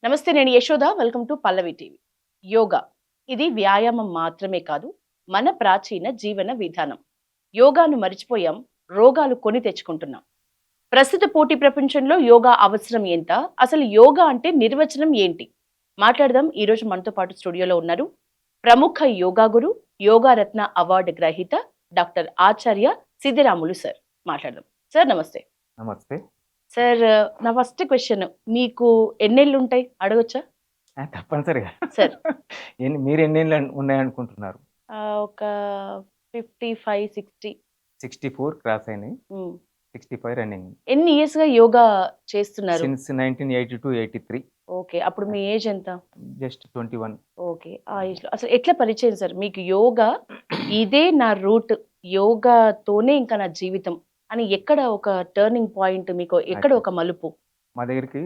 నమస్తే, నేను Yashoda. Welcome to Pallavi TV. Yoga ఇది వ్యాయామం మాత్రమే కాదు, మన ప్రాచీన జీవన విధానం. యోగాను మరిచిపోయాం, రోగాలు కొని తెచ్చుకుంటున్నాం. ప్రస్తుత పోటీ ప్రపంచంలో యోగా అవసరం ఎంత, అసలు యోగా అంటే నిర్వచనం ఏంటి, మాట్లాడదాం. ఈ రోజు మనతో పాటు స్టూడియోలో ఉన్నారు ప్రముఖ యోగా గురు, యోగా రత్న అవార్డు గ్రహీత డాక్టర్ ఆచార్య సిద్ధిరాములు సార్. మాట్లాడదాం. సార్ నమస్తే. నమస్తే. సార్, నా ఫస్ట్ క్వశ్చన్, మీకు ఎన్నేళ్ళు ఉంటాయి అడగొచ్చా? తప్పనిసరిగా. సార్, మీరు ఎన్నేళ్ళు ఉన్నాయనుకుంటున్నారు? ఒక 55, 60. 64 క్రాస్ అయినాయి. హ్మ్. 65 రన్నింగ్. ఎన్ని ఇయర్స్‌గా యోగా చేస్తున్నారు? సిన్స్ 1982, 83. ఓకే. అప్పుడు మీ ఏజ్ ఎంత? జస్ట్ 21. ఓకే. ఆ ఏజ్‌లో అసలు ఎట్లా పరిచయం సార్ మీకు యోగా? ఇదే నా రూట్, యోగాతోనే ఇంకా నా జీవితం అని ఎక్కడ ఒక టర్నింగ్ పాయింట్, మీకు ఎక్కడ యాక్చువల్ ఒక మలుపు? మా దగ్గరికి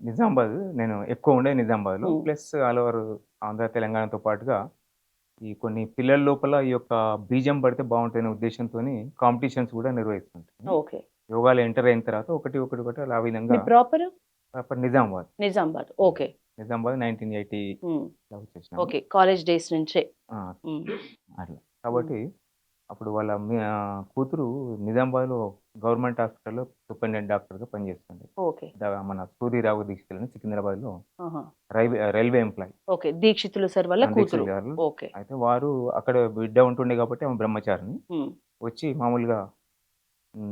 నిజామాబాద్, నేను ఎక్కువ ఉండేది నిజామాబాద్‌లో. హ్మ్. ప్లస్ ఆల్ ఓవర్ ఆంధ్ర, తెలంగాణతో పాటుగా ఈ కొన్ని పిల్లల లోపల ఈ యొక్క బీజం పడితే బావుంటదనే ఉద్దేశ్యంతోని కాంపిటీషన్స్ కూడా నిర్వహిస్తుంటాను. ఓకే. యోగాలో ఎంటర్ అయిన తర్వాత ఒకటి అలా ఆ మీ విధంగా proper? Proper Nizamabad. Nizamabad. Okay. Nizamabad 1980లో హ్మ్. వచ్చేసినాము. ఓకే. కాలేజ్ డేస్ నుంచే. ఆ! హ్మ్. అట్లా. హ్మ్. కాబట్టి అప్పుడు వాళ్ళ కూతురు నిజామాబాద్‌లో గవర్నమెంట్ హాస్పిటల్‌లో సూపరింటెండెంట్ డాక్టర్‌గా పనిచేస్తుంది. ఓకే. మన సూరిరావు దీక్షితులని సికింద్రాబాద్‌లో ఆహా! Railway employee. Okay. Dikshitulu sir వాళ్ళ కూతురు. దీక్షిత్ గారు. ఓకే. అయితే వారు అక్కడ బిడ్డ ఉంటుండే కాబట్టి ఆమె బ్రహ్మచారిణి. హ్మ్. వచ్చి మామూలుగా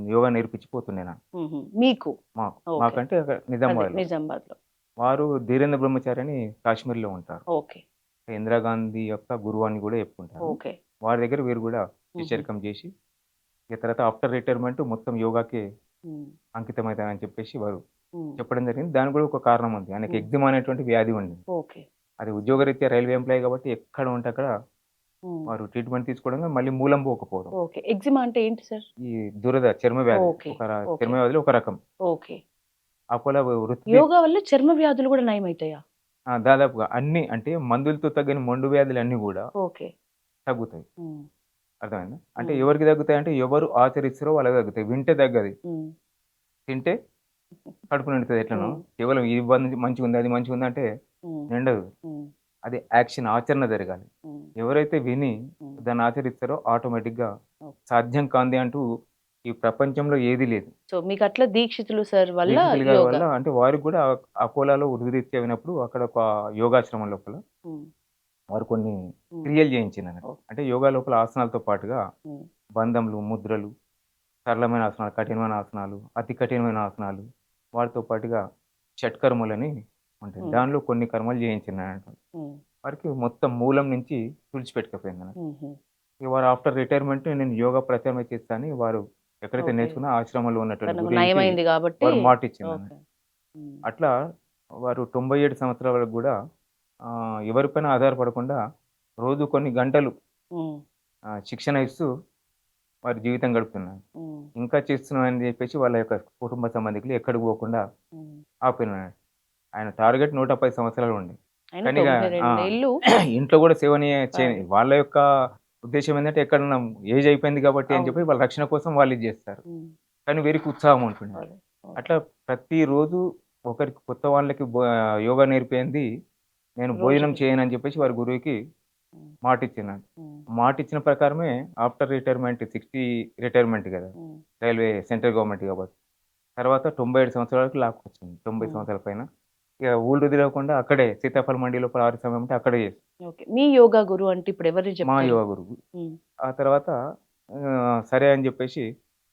యోగా నేర్పించి పోతుండే నాకు. హుహు. మీకు. మాకు. ఓకే. మాకంటే అక్కడ అదే నిజామాబాద్‌లో. నిజామాబాద్‌లో. వారు ధీరేంద్ర బ్రహ్మచారి అని కాశ్మీర్‌లో ఉంటారు. ఓకే. ఇందిరాగాంధీ యొక్క గురువు అని కూడా చెప్పుకుంటారు. ఓకే. వారి దగ్గర వీరు కూడా హుహు. శిష్యరికం చేసి, ఇక తర్వాత ఆఫ్టర్ రిటైర్మెంట్ మొత్తం యోగాకే హ్మ్. అంకితమైతానని చెప్పేసి వారు హ్మ్. చెప్పడం జరిగింది. దానికి కూడా ఒక కారణం ఉంది. ఆయనకి హ్మ్. ఎగ్జిమా అనేటువంటి వ్యాధి ఉండింది. ఓకే. అది ఉద్యోగరీత్యా రైల్వే ఎంప్లాయీ కాబట్టి ఎక్కడ ఉంటే అక్కడ హ్మ్. వారు ట్రీట్మెంట్ తీసుకోవడంగా మళ్ళీ మూలం పోకపోవడం. ఓకే. ఎగ్జిమా అంటే ఏంటి సార్? ఈ దురద చర్మ వ్యాధి. ఓకే. ఓకే. చర్మ వ్యాధిలో ఒక రకం. ఓకే. అపోలో వృత్తి యోగా వల్ల చర్మ వ్యాధులు గూడా నయమైతాయా? దాదాపుగా అన్నీ అంటే మందులతో తగ్గని మొండు వ్యాధులన్నీ గూడా ఓకే. తగ్గుతాయి. హ్మ్. అర్థమైందా? అంటే హ్మ్. ఎవరికి తగ్గుతాయంటే ఎవరు ఆచరిస్తారో వాళ్ళకి తగ్గుతాయి. వింటే తగ్గది. హ్మ్. తింటే కడుపు నిండుతది ఎట్లనో. హ్మ్. కేవలం ఇది మంచిగుంది, అది మంచిగుందంటే హ్మ్. నిండదు. హ్మ్. అది యాక్షన్ ఆచరణ జరగాలి. హ్మ్. ఎవరైతే విని హ్మ్. దాన్ని ఆచరిస్తారో ఆటోమేటిక్‌గా ఓకే. సాధ్యం కానిది అంటూ ఈ ప్రపంచంలో ఏది లేదు. సో, మీకట్లా దీక్షితులు సార్ వల్ల దీక్షితులు గారి వల్ల యోగా. అంటే వారికి కూడా అపోలోలో వృత్తిరీత్యా అయినప్పుడు అక్కడ ఒక యోగాశ్రమం లోపల హ్మ్. వారు కొన్ని హ్మ్. క్రియలు చేయించిందన్నట్టు. ఓకే. అంటే యోగా లోపల ఆసనాలతో పాటుగా హ్మ్. బంధములు, ముద్రలు, సరళమైన ఆసనాలు, కఠినమైన ఆసనాలు, అతి కఠినమైన ఆసనాలు, వాటితో పాటుగా షట్కర్మలని ఉంటాయి. హ్మ్. దానిలో కొన్ని కర్మలు చేయించిందన్నట్టు. హ్మ్. వారికి మొత్తం మూలం నుంచి తుడిచిపెట్టుకపోయిందన్నట్టు. హుహు. ఇక వారు ఆఫ్టర్ రిటైర్మెంట్ నేను యోగా ప్రచారమే చేస్తా అని వారు ఎక్కడైతే ఓకే. నేర్చుకున్న ఆశ్రమంలో ఉన్నటువంటి తనకు గురించి నయమైంది గాబట్టి. వారు మాటిచ్చిందన్నట్టు. ఓకే. హ్మ్. అట్లా వారు 97 సంవత్సరాల వరకు గూడా ఎవరిపైన ఆధారపడకుండా రోజు కొన్ని గంటలు హ్మ్. శిక్షణ ఇస్తూ వారి జీవితం గడుపుతున్నారు. హ్మ్. ఇంకా చేస్తున్నామని జెప్పేసి వాళ్ళ యొక్క కుటుంబ సంబంధికులు ఎక్కడికి పోకుండా హ్మ్. ఆపినారు. ఆయన టార్గెట్ 110 సంవత్సరాలు ఉండే. అయినా కానీ ఇగ ఆ! 92 ఏళ్ళు. ఇంట్లో గూడా అదే. వాళ్ళ యొక్క ఉద్దేశ్యం ఏందంటే ఎక్కడన్నా ఏజ్ అయిపోయింది కాబట్టి అని అవును. చెప్పి వాళ్ళ రక్షణ కోసం వాళ్ళు ఇది జేస్తారు. హ్మ్. కానీ వీరికి ఉత్సాహం ఉంటుండే. అదే. ఓకే. అట్లా ప్రతిరోజు ఒకరికి కొత్త వాళ్ళకి యోగా నేర్పియంది నేను భోజనం రోజుకి. చేయనని చెప్పేసి వారి గురువుకి హ్మ్. మాటిచ్చినాను. హ్మ్. మాటిచ్చిన ప్రకారమే ఆఫ్టర్ రిటైర్మెంట్ 60 రిటైర్మెంట్ గదా! హ్మ్. రైల్వే సెంట్రల్ గవర్నమెంట్ కాబట్టి. తర్వాత 97 సంవత్సరాల వరకు లాక్కొచ్చింది. 90 హ్మ్. సంవత్సరాల పైన. ఇక ఊళ్ళు తిరగకుండా అక్కడే సీతాఫల్ మండి లోపల ఆరు సమయం ఉంటే అక్కడే చేసి ఓకే. మీ యోగా గురువు అంటే ఇప్పుడు ఎవరిని మా చెప్తారు? యోగా గురువు. హ్మ్. ఆ తర్వాత సరే అని చెప్పేసి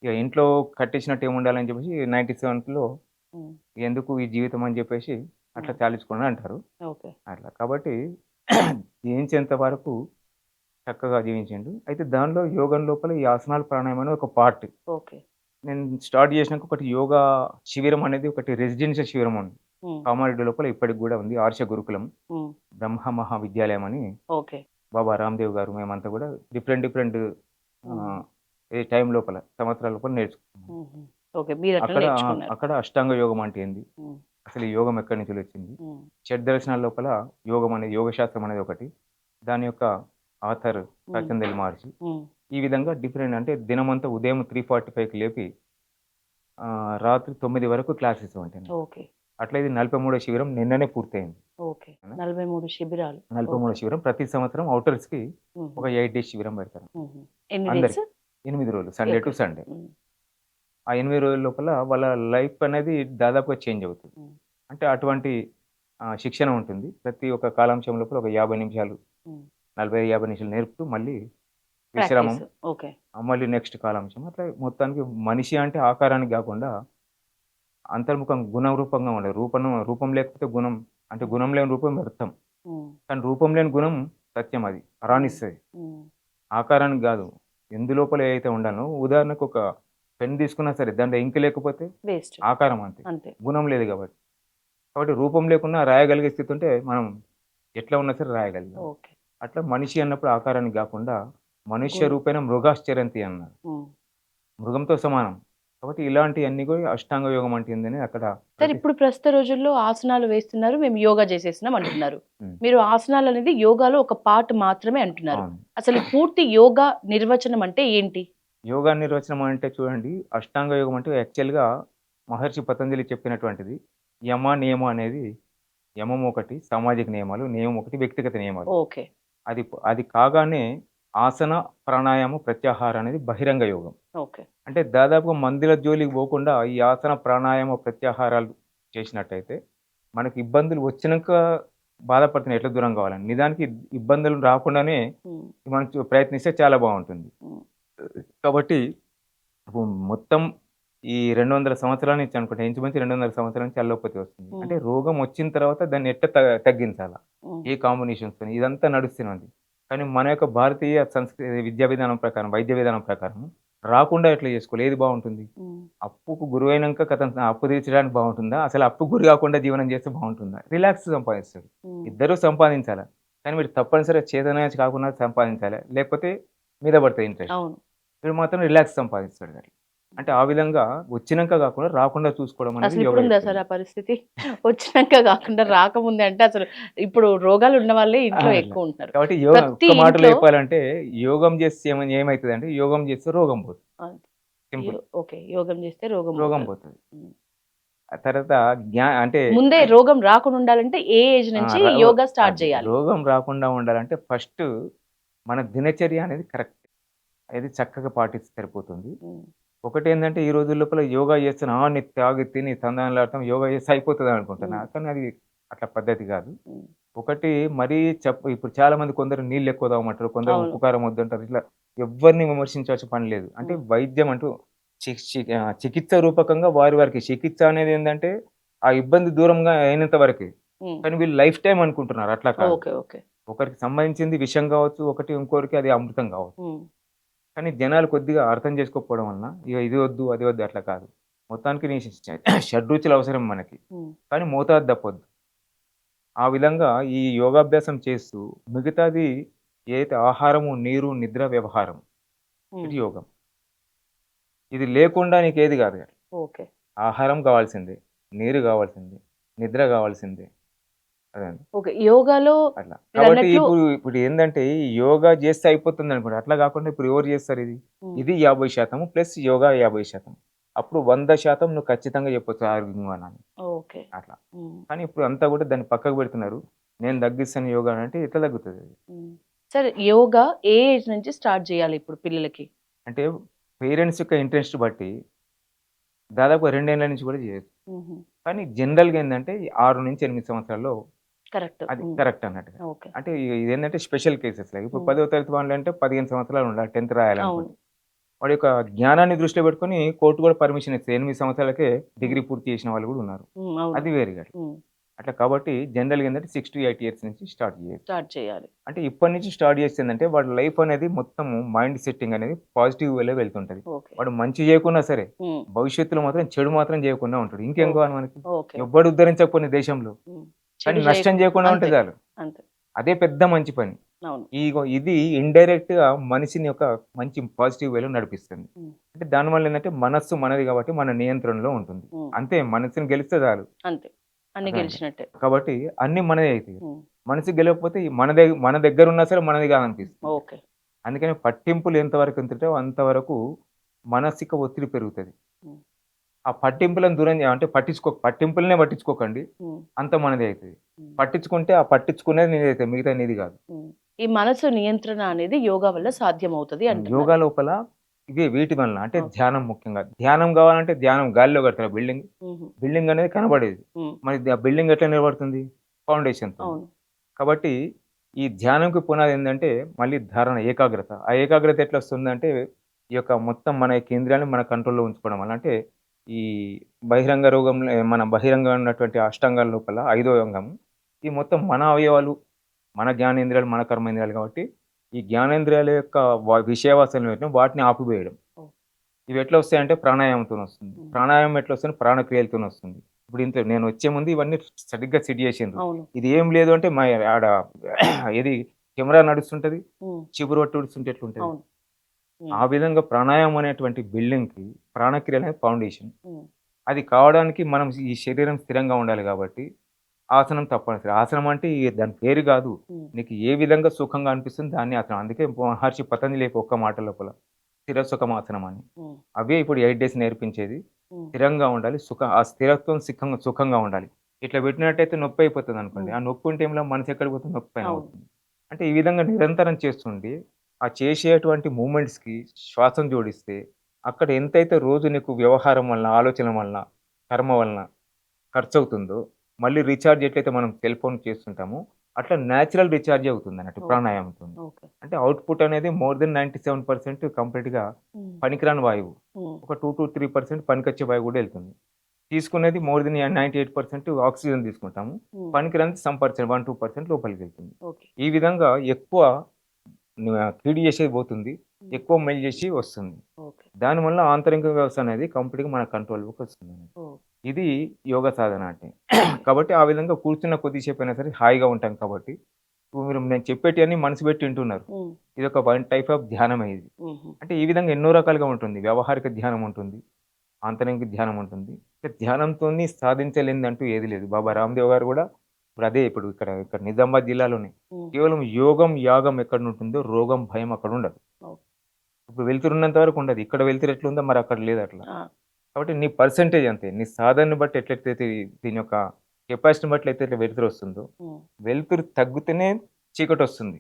ఇక ఇంట్లో కట్టించినట్టు ఏముండాలని చెప్పేసి 97లో హ్మ్. ఎందుకు ఈ జీవితం అని చెప్పేసి అట్లా హ్మ్. చాలించుకోండి అంటారు. ఓకే. అట్లా. కాబట్టి జీవించేంత వరకు చక్కగా జీవించిండు. అయితే దానిలో యోగం లోపల ఈ ఆసనాలు, ప్రాణాయామం అనేది ఒక పార్ట్. ఓకే. నేను స్టార్ట్ చేసినాక ఒకటి యోగా శిబిరం అనేది ఒకటి రెసిడెన్షియల్ శిబిరం ఉంది. హ్మ్. కామారెడ్డి లోపల ఇప్పటికి గూడా ఉంది. ఆర్ష గురుకులం, హ్మ్. బ్రహ్మ మహావిద్యాలయం అని ఓకే. బాబా రామ్‌దేవ్ గారు మేమంతా గూడా డిఫరెంట్ హ్మ్. ఆహ్, ఈ టైం లోపల సంవత్సరాల లోపల నేర్చుకున్నాం. హుహు. ఓకే. మీరట్లా అక్కడ నేర్చుకున్నారు. అక్కడ అష్టాంగ యోగం అంటే ఏంది? హ్మ్. అసలు ఈ యోగం ఎక్కడి నుంచెల్లొచ్చింది? హ్మ్. షడ్దర్శనాల లోపల యోగం అనేది యోగ శాస్త్రం అనేది ఒకటి. దాని యొక్క ఆథర్ హ్మ్. పతంజలి మహర్షి. హ్మ్. ఈ విధంగా డిఫరెంట్ అంటే దినమంతా ఉదయం 3:45కి లేపి రాత్రి 9 వరకు క్లాసెస్ ఉంటాయి. ఓకే. అట్లా ఇది 43వ శిబిరం నిన్ననే పూర్తయింది. ఓకే. 43 శిబిరాలు. 43వ ఓకే. శిబిరం ప్రతి సంవత్సరం ఔటర్స్‌కి హుహు. ఒక 8 డేస్ శిబిరం పెడతారు. హుహు. ఎన్ని డేస్? అందరికి 8 రోజులు సండే టు ఓకే. సండే. హ్మ్. ఆ 8 రోజుల లోపల వాళ్ళ లైఫ్ అనేది దాదాపుగా చేంజ్ అవుతది. హ్మ్. అంటే అటువంటి శిక్షణ ఉంటుంది. ప్రతి ఒక్క కాలాంశం లోపల ఒక 50 నిమిషాలు, హ్మ్. 40, 50 నిమిషాలు నేర్పుతూ మళ్ళీ విశ్రామం. ప్రాక్టీస్. ఓకే. మళ్ళీ నెక్స్ట్ కాలాంశం. అట్లా మొత్తానికి మనిషి అంటే ఆకారానికి గాకుండా అంతర్ముఖం గుణరూపంగా ఉండాలి. రూపం లేకపోతే గుణం అంటే హ్మ్. గుణం లేని రూపం వ్యర్థం. హ్మ్. కానీ రూపం లేని గుణం సత్యం అది. హ్మ్. రాణిస్తది. హ్మ్. ఆకారానికి గాదు. లోపల ఏదైతే ఉండాలో ఉదాహరణకు ఒక పెన్ తీసుకున్నా సరే దాంట్లో ఇంక్ లేకపోతే వేస్ట్. ఆకారం అంతే. అంతే. గుణం లేదు కాబట్టి. కాబట్టి రూపం లేకున్నా రాయగలిగే స్థితి ఉంటే మనం ఎట్లా ఉన్నా సరే రాయగలుగుతాం. ఓకే. అట్లా మనిషి అన్నప్పుడు ఆకారానికి గాకుండా మనుష్య గుణం. రూపేణ మృగాశ్చరంతి అన్నారు. హ్మ్. మృగంతో సమానం. కాబట్టి ఇలాంటియన్నీ కూడా అష్టాంగ యోగం అంటే ఏందని అక్కడ సరే ఇప్పుడు ప్రస్తుత రోజుల్లో ఆసనాలు వేస్తున్నారు. మేము యోగా చేసేస్తున్నాం అంటున్నారు. హ్మ్. మీరు ఆసనాలనేది యోగాలో ఒక పార్ట్ మాత్రమే అంటున్నారు. అవును. అసలు ఈ పూర్తి యోగా నిర్వచనం అంటే ఏంటి? యోగా నిర్వచనం అంటే చూడండి అష్టాంగ యోగం అంటే యాక్చువల్‌గా మహర్షి పతంజలి చెప్పినటువంటిది యమ, నియమ అనేది యమం ఒకటి సామాజిక నియమాలు, నియమం ఒకటి వ్యక్తిగత నియమాలు. ఓకే. అది కాగానే ఆసన, ప్రాణాయామ, ప్రత్యాహార అనేది బహిరంగ యోగం. ఓకే. అంటే దాదాపుగా మందుల జోలికి పోకుండా ఈ ఆసన, ప్రాణాయామ, ప్రత్యాహారాలు చేసినట్టయితే మనకి ఇబ్బందులు వచ్చినంక బాధపడుతున్నాయి ఎట్లా దూరం కావాలని. నిజానికి ఇబ్బందులు రాకుండానే హ్మ్. మనం ప్రయత్నిస్తే చాలా బావుంటుంది. హ్మ్. కాబట్టి ఇప్పుడు మొత్తం ఈ 200 సంవత్సరాల నుంచి అనుకుంటా ఇంచుమించు 200 సంవత్సరాల నుంచి అల్లోపతి వస్తుంది. అంటే హ్మ్. రోగం వచ్చిన తర్వాత దాన్ని ఎట్లా తగ్గించాలా? హ్మ్. ఏ కాంబినేషన్స్‌తోని ఇదంతా నడుస్తూనే ఉంది. కానీ మన యొక్క భారతీయ విద్యా విధానం ప్రకారం, వైద్య విధానం ప్రకారం రాకుండా ఎట్లా చేసుకోవాలి? ఏది బావుంటుంది? హ్మ్. అప్పుకు గురైనంక అప్పు తీర్చడానికి బావుంటుందా? అసలు అప్పుకు గురి కాకుండా జీవనం చేస్తే బావుంటుందా? రిలాక్స్ సంపాదిస్తాడు. హ్మ్. ఇద్దరూ సంపాదించాల. కానీ మీరు తప్పనిసరిగా చేతనైంచి కాకుండా సంపాదించాలి. లేకపోతే మీద పడతాయి ఇంట్రెస్ట్. అవును. వీడు మాత్రం రిలాక్స్ సంపాదిస్తాడు గట్ల. అంటే ఆ విధంగా వచ్చినంక గాకుండా రాకుండా చూసుకోవడం అనేది యోగా అసలిప్పుడుందా సార్ చెప్తుంది. ఆ పరిస్థితి? వచ్చినంక గాకుండా రాకముందే అంటే అసలు ఇప్పుడు రోగాలున్న వాళ్ళే ఇంట్లో అట్లా. ఎక్కువుంటున్నారు. కాబట్టి ప్రతి ఒక్క మాటలో ఇంట్లో చెప్పాలంటే యోగం చేస్తే ఏమైతదంటే యోగం చేస్తే రోగం పోతుంది. ఆ! సింపుల్. ఓకే. యోగం చేస్తే రోగం రోగం పోతది. పోతది. హ్మ్. ఆ తర్వాత అంటే ముందే రోగం రాకుండా ఉండాలంటే ఏ ఏజ్ ఆ! నుంచి ర యోగా స్టార్ట్ అది జేయాలి? రోగం రాకుండా ఉండాలంటే ఫస్ట్ మన దినచర్య అనేది కరెక్ట్. అది చక్కగా పాటిస్తే సరిపోతుంది. హ్మ్. ఒకటేందంటే ఈ రోజుల లోపల యోగా చేస్తున్నా నీ తాగి తిని తందనాలాడతాం యోగా చేస్తే అయిపోతదనుకుంటున్నా. హ్మ్. కానీ అది అట్లా పద్ధతి కాదు. హ్మ్. ఒకటి మరీ ఇప్పుడు చాలా మంది కొందరు నీళ్ళు ఎక్కువ తాగమంటారు. కొందరు అవును. ఉప్పు, కారం వద్దంటారు. ఇట్లా ఎవ్వరిని విమర్శించాల్సిన పని లేదు. అంటే హ్మ్. వైద్యం అంటూ చికిత్స రూపకంగా వారికి చికిత్స అనేదేందంటే ఆ ఇబ్బంది దూరంగా అయినంత వరకే. హ్మ్. కానీ వీళ్ళు లైఫ్ టైమ్ అనుకుంటున్నారు. అట్లా కాదు. ఓకే. ఓకే. ఒకరికి సంబంధించింది విషం కావచ్చు. ఇంకోరికి అది అమృతం కావచ్చు. హ్మ్. కానీ జనాలు కొద్దిగా అర్థం చేసుకోకపోవడం వలన ఇగ ఇది వద్దు, అది వద్దు అట్లా కాదు. మొత్తానికి నీ షడ్రుచులు అవసరం మనకి. హ్మ్. కానీ మోతాదు తప్పొద్దు. ఆ విధంగా ఈ యోగాభ్యాసం చేస్తూ మిగతాది ఏదైతే ఆహారము, నీరు, నిద్ర, వ్యవహారం హ్మ్. ఇది యోగం. ఇది లేకుండా నీకేది కాదు. ఓకే. ఆహారం కావాల్సిందే, నీరు కావాల్సిందే, నిద్ర కావాల్సిందే. అదండి. ఓకే. యోగాలో అట్లా. కాబట్టి మీరన్నట్లు ఇప్పుడు ఏందంటే ఈ యోగా చేస్తే అయిపోతుందనుకుంటారు. అట్లా కాకుండా ఇప్పుడు ఎవరు చేస్తారు ఇది? హ్మ్. ఇది 50% ప్లస్ యోగా 50%. అప్పుడు 100% నువ్వు ఖచ్చితంగా చెప్పొచ్చు ఆరోగ్యంగా అని. ఓకే. అట్లా. హ్మ్. కానీ ఇప్పుడు అంతా కూడా దాన్ని పక్కకు పెడుతున్నారు. నేను తగ్గిస్తాను యోగా అంటే ఎట్లా తగ్గుతదది? హ్మ్. సరే యోగా ఏ ఏజ్ నుంచి స్టార్ట్ జేయాలి ఇప్పుడు పిల్లలకి? అంటే పేరెంట్స్ యొక్క ఇంట్రెస్ట్ బట్టి దాదాపు 2 ఏళ్ల నుంచి కూడా చేయొచ్చు. హుహు. కానీ జనరల్‌గా ఏందంటే 6-8 సంవత్సరాల్లో కరెక్ట్. అది హ్మ్. కరెక్ట్ అన్నట్టుగా. ఓకే. అంటే ఇదేంటంటే స్పెషల్ కేసెస్ లాగా. ఇప్పుడు హ్మ్. 10వ తరగతి వాళ్ళంటే 15 సంవత్సరాలు ఉండాలి 10థ్ అవును. రాయాలనుకుంటే. వాడి యొక్క జ్ఞానాన్ని దృష్టిలో పెట్టుకొని కోర్ట్ కూడా పర్మిషన్ ఇస్తది. 8 సంవత్సరాలకే హ్మ్. డిగ్రీ పూర్తి చేసిన వాళ్ళు కూడా ఉన్నారు. హ్మ్. అవును. అది వేరుగా. హ్మ్. అట్లా కాబట్టి జనరల్‌గా ఏందంటే 6-8 ఇయర్స్ నుంచి స్టార్ట్ చేయొచ్చు. స్టార్ట్ చేయాలి. అంటే ఇప్పటి నుంచి స్టార్ట్ చేస్తేందంటే వాడి లైఫ్ అనేది మొత్తము మైండ్ సెట్టింగ్ అనేది పాజిటివ్ వేలో వెళ్తుంటది. ఓకే. వాడు మంచి చేయకున్నా సరే, హ్మ్. భవిష్యత్తులో మాత్రం చెడు మాత్రం చేయకుండా ఉంటాడు. ఇంకేం ఓకే. కావాలి మనకి? ఓకే. ఓకే. ఎవ్వడు ఉద్ధరించకపోయిన దేశంలో. హ్మ్. కానీ చెడు నష్టం జేయకుండా చేయకుండా ఉంటే అంతే. చాలు. అంతే. అదే పెద్ద మంచి పని. అవును. ఇది ఇండైరెక్ట్‌గా మనిషిని ఒక మంచి పాజిటివ్ వేలో నడిపిస్తుంది. హ్మ్. అంటే దానివల్ల ఏందంటే మనస్సు మనది కాబట్టి మన నియంత్రణలో ఉంటుంది. హ్మ్. అంతే మనసుని గెలిస్తే చాలు. అంతే. అన్నీ అర్థమైందా? గెలిచినట్టే. కాబట్టి అన్నీ మనదే అయితాయి. హ్మ్. మనసు గెలవకపోతే మన దగ్గరున్నా సరే మనది కాదనిపిస్తుంది. ఓకే. అందుకని పట్టింపులు ఎంతవరకు ఉంటుంటో అంతవరకు మానసిక ఒత్తిడి పెరుగుతది. హ్మ్. ఆ పట్టింపులను దూరం అంటే పట్టింపులనే పట్టించుకోకండి, ఉమ్, అంత మనదే అవుతుంది. ఉమ్, పట్టించుకుంటే ఆ పట్టించుకునేది నీది అవుతుంది, మిగతా నీది కాదు. ఉమ్. ఈ మనసు నియంత్రణ అనేది యోగా వల్ల సాధ్యం అవుతుంది అంటున్నారు. యోగా లోపల ఇవే వీటి వలన అంటే ఓకే. ధ్యానం ముఖ్యంగా. ధ్యానం కావాలంటే ధ్యానం గాలిలో కడతారు బిల్డింగ్. ఉహు, బిల్డింగ్ అనేది కనబడేది. ఉమ్, మరి ఆ బిల్డింగ్ ఎట్లా నిలబడుతుంది? ఫౌండేషన్‌తోని. అవును. కాబట్టి ఈ ధ్యానంకి పునాది ఏందంటే మళ్ళీ ధారణ, ఏకాగ్రత. ఆ ఏకాగ్రత ఎట్లా వస్తుందంటే ఈ యొక్క మొత్తం మన యొక్క ఇంద్రియాలను మన కంట్రోల్‌లో ఉంచుకోవడం వల్ల. అంటే ఈ బహిరంగ రోగంలో మన బహిరంగంగా ఉన్నటువంటి అష్టాంగాల లోపల ఐదో అంగం. ఈ మొత్తం మన అవయవాలు, మన జ్ఞానేంద్రియాలు, మన కర్మేంద్రియాలు కాబట్టి ఈ జ్ఞానేంద్రియాల యొక్క విషయ వాసనలు వాటిని ఆపివేయడం. ఓహ్! ఇవి ఎట్లా వస్తాయంటే ప్రాణాయామంతోని వస్తుంది. హ్మ్. ప్రాణాయామం ఎట్లా వస్తుంది? ప్రాణక్రియలతోని వస్తుంది. ఇప్పుడు ఇంత నేను వచ్చే ముందు ఇవన్నీ సరిగ్గా సెట్ చేసిండ్రు. అవును. ఇది ఏం లేదు అంటే ఆడ ఏది కెమెరా నడుస్తుంటది. ఉమ్, చిబురు పట్టి ఉడుస్తుంటే ఎట్లుంటది? అవును. ఉమ్, ఆ విధంగా ప్రాణాయామం అనేటువంటి బిల్డింగ్‌కి ప్రాణక్రియలు అనేది ఫౌండేషన్. ఉమ్, అది కావడానికి మనం ఈ శరీరం స్థిరంగా ఉండాలి కాబట్టి ఆసనం తప్పనిసరి. ఆసనం అంటే దాని పేరు కాదు. ఉమ్, నీకు ఏ విధంగా సుఖంగా అనిపిస్తుంది దాన్ని ఆసనం. అందుకే మహర్షి పతంజలి ఒక్క మాట లోపల స్థిర సుఖమాసనం అని. ఉమ్, అవే ఇప్పుడు 8 డేస్ నేర్పించేది. ఉమ్, స్థిరంగా ఉండాలి. ఆ స్థిరత్వం సుఖంగా ఉండాలి. ఇట్లా పెట్టినట్టయితే నొప్పి అయిపోతుందనుకోండి. ఉమ్, ఆ నొప్పి ఉంటే ఏంలా మనసు ఎక్కడికి పోతుంది? నొప్పి పైన అవును. పోతుంది. అంటే ఈ విధంగా నిరంతరం చేస్తుండి ఆ చేసేటువంటి మూవ్‌మెంట్స్‌కి శ్వాసను జోడిస్తే అక్కడ ఎంతైతే రోజు నీకు వ్యవహారం వలన, ఆలోచన వలన, కర్మ వలన ఖర్చవుతుందో, మళ్ళీ రీచార్జ్ ఎట్లయితే మనం సెల్ ఫోన్ చేస్తుంటామో, అట్లా నేచురల్ రీచార్జే అవుతుందన్నట్టు ఓకే. ప్రాణాయామంతోని. ఓకే. అంటే అవుట్‌పుట్ అనేది మోర్ దెన్ 97% కంప్లీట్‌గా ఉమ్, పనికిరాని వాయువు. ఉమ్, ఒక 2-3% పనికొచ్చే వాయువు కూడా ఎళ్తుంది. తీసుకునేది మోర్ దెన్ 98% ఆక్సిజన్ తీసుకుంటాము. ఉమ్, పనికిరానిది సమ్ పర్సెంట్ 1-2% లోపలికెళ్తుంది. ఓకే. ఈ విధంగా ఎక్కువ ఫీడ్ చేసేది పోతుంది. ఉమ్, ఎక్కువ మెయిల్ చేసి వస్తుంది. ఓకే. దానివల్ల ఆంతరిక వ్యవస్థ అనేది కంప్లీట్‌గా మన కంట్రోల్‌లోకి వస్తుందండి. ఓ, ఇది యోగ సాధన అంటే. కాబట్టి ఆ విధంగా కూర్చున్న కొద్దిసేపైనా సరే హాయిగా ఉంటాం కాబట్టి, ఇప్పుడు నేను చెప్పేటియన్నీ మనసు పెట్టి వింటున్నారు. ఉమ్, ఇదొక వన్ టైప్ ఆఫ్ ధ్యానమే ఇది. ఉహు, అంటే ఈ విధంగా ఎన్నో రకాలుగా ఉంటుంది. వ్యావహారిక ధ్యానం ఉంటుంది. ఆంతరిక ధ్యానం ఉంటుంది. ధ్యానంతోని సాధించలేనిదంటూ ఏది లేదు. బాబా రామ్‌దేవ్ గారు గూడా ఇప్పుడు అదే ఇక్కడ నిజామాబాద్ జిల్లాలోనే ఉమ్, కేవలం యోగం, యాగం ఎక్కడుంటుందో రోగం, భయం అక్కడుండదు. ఓకే. ఇప్పుడు వెలుతురున్నంత వరకు ఉండదు. ఇక్కడ వెలుతురు ఎట్లుందో మరి అక్కడ లేదట్లా. ఆ, కాబట్టి నీ పర్సెంటేజ్ అంతే. నీ సాధనని బట్టి ఎట్లయితే దీని యొక్క కెపాసిటీని బట్టి ఎట్లయితే వెలుతురొస్తుందో, ఉమ్, వెలుతురు తగ్గితేనే చీకటొస్తుంది.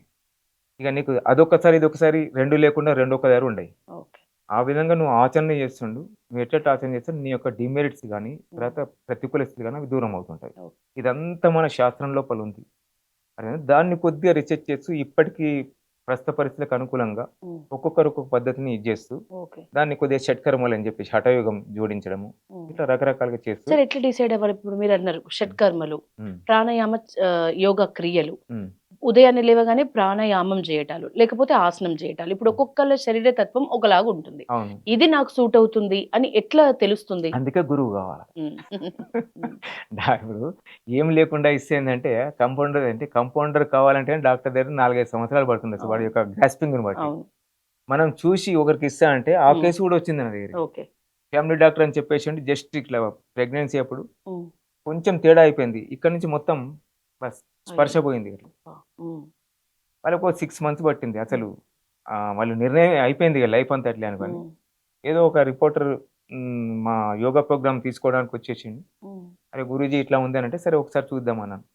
ఇక నీకు అదొక్కసారి, ఇదొకసారి 2 లేకుండా రెండొక దారి ఉండయి. ఓకే. ఆ విధంగా నువ్వు ఆచరణ చేస్తుండు. నువ్వు ఎట్లెట్లా ఆచరణ చేస్తావు నీ యొక్క డిమెరిట్స్ గాని, తర్వాత ప్రతికూల స్థితులు గాని అవి దూరం అవుతుంటాయి. ఓకే. ఇదంతా మన శాస్త్రం లోపల ఉంది. దాన్ని కొద్దిగా రిసర్చ్ చేస్తూ ఇప్పటికి ప్రస్తుత పరిస్థితులకు అనుకూలంగా ఉమ్, ఒక్కొక్కరు ఒక్కొక్క పద్ధతిని ఇది చేస్తూ, ఓకే. దాన్ని కొద్దిగా షట్కర్మలు అని చెప్పేసి హఠయోగం జోడించడము, ఉమ్. ఇట్లా రకరకాలుగా చేస్తూ సరే, ఎట్లా డిసైడ్ అవ్వాలి? ఇప్పుడు మీరు అన్నారు షట్కర్మలు, హ్మ్. ప్రాణాయామ, యోగా క్రియలు, హ్మ్. ఉదయాన్నే లేవగానే ప్రాణాయామం చేయటాలు, లేకపోతే ఆసనం చేయటాలు. ఇప్పుడు ఒక్కొక్కళ్ళ శరీర తత్వం ఒకలాగా ఉంటుంది. అవును. ఇది నాకు సూట్ అవుతుంది అని ఎట్లా తెలుస్తుంది? అందుకే గురువు కావాలి. హ్మ్. హ్మ్. ఇప్పుడు ఏం లేకుండా ఇస్తే ఏందంటే కంపౌండర్ కావాలంటే డాక్టర్ దగ్గర 4, 5 సంవత్సరాలు పడుతుండొచ్చు. వాడి అవును. యొక్క గ్రాస్పింగ్‌ని బట్టి. అవును. మనం చూసి ఒకరికి ఇస్తా అంటే ఆ హ్మ్. కేసు కూడా వచ్చింది నా దగ్గరికి. ఓకే. ఫ్యామిలీ డాక్టర్ అని చెప్పేసిండు. జస్ట్ ఇట్లా ప్రెగ్నెన్సీ అప్పుడు హ్మ్. కొంచెం తేడా అయిపోయింది. ఇక్కడి నుంచి మొత్తం బస్ స్పర్శ అయ్యో! పోయింది. అబ్బా! హ్మ్. వాళ్ళకో 6 మంత్స్ పట్టింది. అసలు వాళ్ళు నిర్ణయం అయిపోయింది ఇగ లైఫ్ అంతా అట్లే అనుకోని. హ్మ్. ఏదో ఒక రిపోర్టర్ మా యోగా ప్రోగ్రామ్ తీసుకోవడానికి వచ్చేసిండు. హ్మ్. అరే! గురూజీ ఇట్లా ఉంది అనంటే, సరే ఒకసారి చూద్దాం అన్నాను.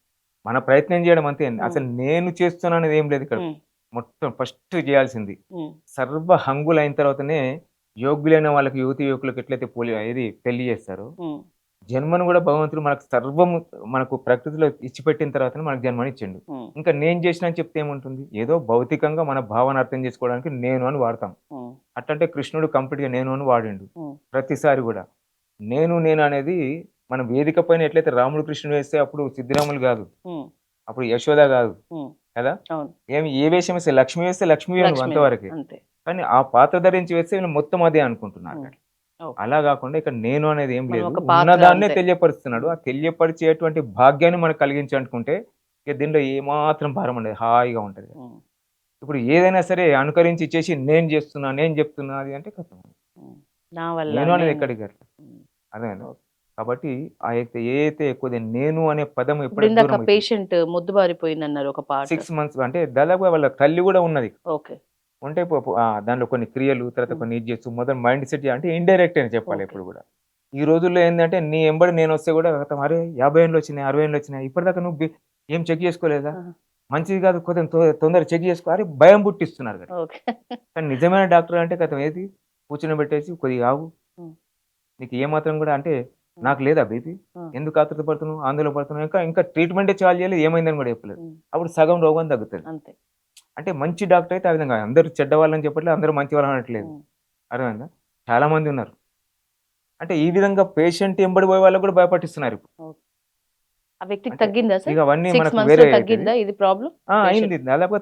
మన ప్రయత్నం చేయడం అంతే అండి. హ్మ్. అసలు నేను చేస్తున్నాననేది ఏం లేదు ఇక్కడ. హ్మ్. మొత్తం ఫస్ట్ చేయాల్సింది హ్మ్. సర్వ హంగులైన తర్వాతనే యోగ్యులైన వాళ్ళకి యువతీ యువకులకు ఎట్లయితే పెళ్లి చేస్తారో, హ్మ్. జన్మను కూడా భగవంతుడు మనకు సర్వము మనకు ప్రకృతిలో ఇచ్చిపెట్టిన తర్వాతనే మనకు జన్మనిచ్చిండు. హ్మ్. ఇంకా నేను చేసినా అని చెప్తే ఏముంటుంది? ఏదో భౌతికంగా మన భావన అర్థం చేసుకోవడానికి నేను అని వాడతాం. హ్మ్. అట్లంటే కృష్ణుడు కంప్లీట్‌గా నేను అని వాడిండు. హ్మ్. ప్రతిసారి గూడా. నేను అనేది మనం వేదిక పైన ఎట్లయితే రాముడు, కృష్ణుడు వేస్తే అప్పుడు సిద్ధిరాములు గాదు. హ్మ్. అప్పుడు యశోద గాదు. హ్మ్. కదా! అవును. ఏ వేషం వేస్తే లక్ష్మి వేస్తే లక్ష్మీవే నువ్వు లక్ష్మీదేవి అంతవరకే. అంతే. కానీ ఆ పాత్ర ధరించి వేస్తే వీళ్ళు మొత్తం అదే అనుకుంటున్నారు. హ్మ్. ఓకే. అలా గాకుండా ఇక్కడ నేను అనేది ఏం మనం లేదు. ఒక పాత్ర ఉన్నదాన్నే అంతే. తెలియపరుస్తున్నాడు. హ్మ్. ఆ తెలియపరిచేటువంటి భాగ్యాన్ని మనకు కలిగించనుకుంటే ఇక దీనిలో ఏమాత్రం భారం ఉండదు. హాయిగా ఉంటది. హ్మ్. ఇప్పుడు ఏదైనా సరే అనుకరించి ఇచ్చేసి నేను జేస్తున్నా, నేను జెప్తున్నా అది అంటే కష్టం. హ్మ్. నా వల్ల నేను అనేది నేను. ఎక్కడికి అట్లా. హ్మ్. అర్థమైందా? ఓకే. కాబట్టి ఆ యొక్క ఏదైతే ఎక్కువ నేను అనే పదం ఇప్పుడు ఎప్పుడైతే ఇందాక దూరం అయితదో పేషెంట్ మొద్దుబారిపోయిందన్నారు ఒక పార్ట్. 6 మంత్స్ అంటే దాదాపుగా వాళ్ళ తల్లి గూడా ఉన్నది. ఓకే. ఉంటే దాంట్లో కొన్ని క్రియలు తర్వాత హ్మ్. కొన్ని ఇది చేస్తూ మొదలు మైండ్ సెట్ అంటే ఇండైరెక్ట్ అని చెప్పాలి ఓకే. ఎప్పుడు గూడా. ఈ రోజుల్లో ఏందంటే నీ ఎంబడి నేనొస్తే గూడా అరే 50 ఏండ్లు వచ్చినాయి, 60 ఏండ్లు వచ్చినాయి. ఇప్పటిదాకా నువ్వు ఏం చెక్ చేసుకోలేదా? ఆహా! మంచిది కాదు కొంచెం తొందరగా చెక్ చేసుకో అని భయం పుట్టిస్తున్నారు కదా! ఓకే. కానీ నిజమైన డాక్టర్ అంటే ఏది కూర్చొనబెట్టేసి కొద్దిగా ఆగు. హ్మ్. నీకు ఏ మాత్రం గూడా అంటే హ్మ్. నాకు లేదా బీపీ? ఆ! ఎందుకు ఆత్రుత పడుతున్నావు? ఆందోళన పడుతున్నావు? ఇంకా ఇంకా ట్రీట్మెంటే చాలు చేయలేదు. ఏమైందని గూడా చెప్పలేదు. హ్మ్. అప్పుడు సగం రోగం తగ్గుతది. అంతే. అంటే మంచి డాక్టర్ అయితే ఆ విధంగా అందరూ చెడ్డవాళ్ళని చెప్పట్లేదు. అందరూ మంచివాళ్ళు అనట్లేదు. హ్మ్. అర్థమైందా? చాలా మంది ఉన్నారు. అంటే ఈ విధంగా పేషెంట్ ఎంబడి పోయే వాళ్ళకి గూడా భయపట్టిస్తున్నారు ఇప్పుడు. ఓకే. ఆ వ్యక్తికి అంటే తగ్గిందా ఇక సార్? అవన్నీ 6 మనకు మంత్స్‌లో వేరే అయితది. తగ్గిందా ఇది ప్రాబ్లమ్? అయింది. పేషెంట్. దాదాపు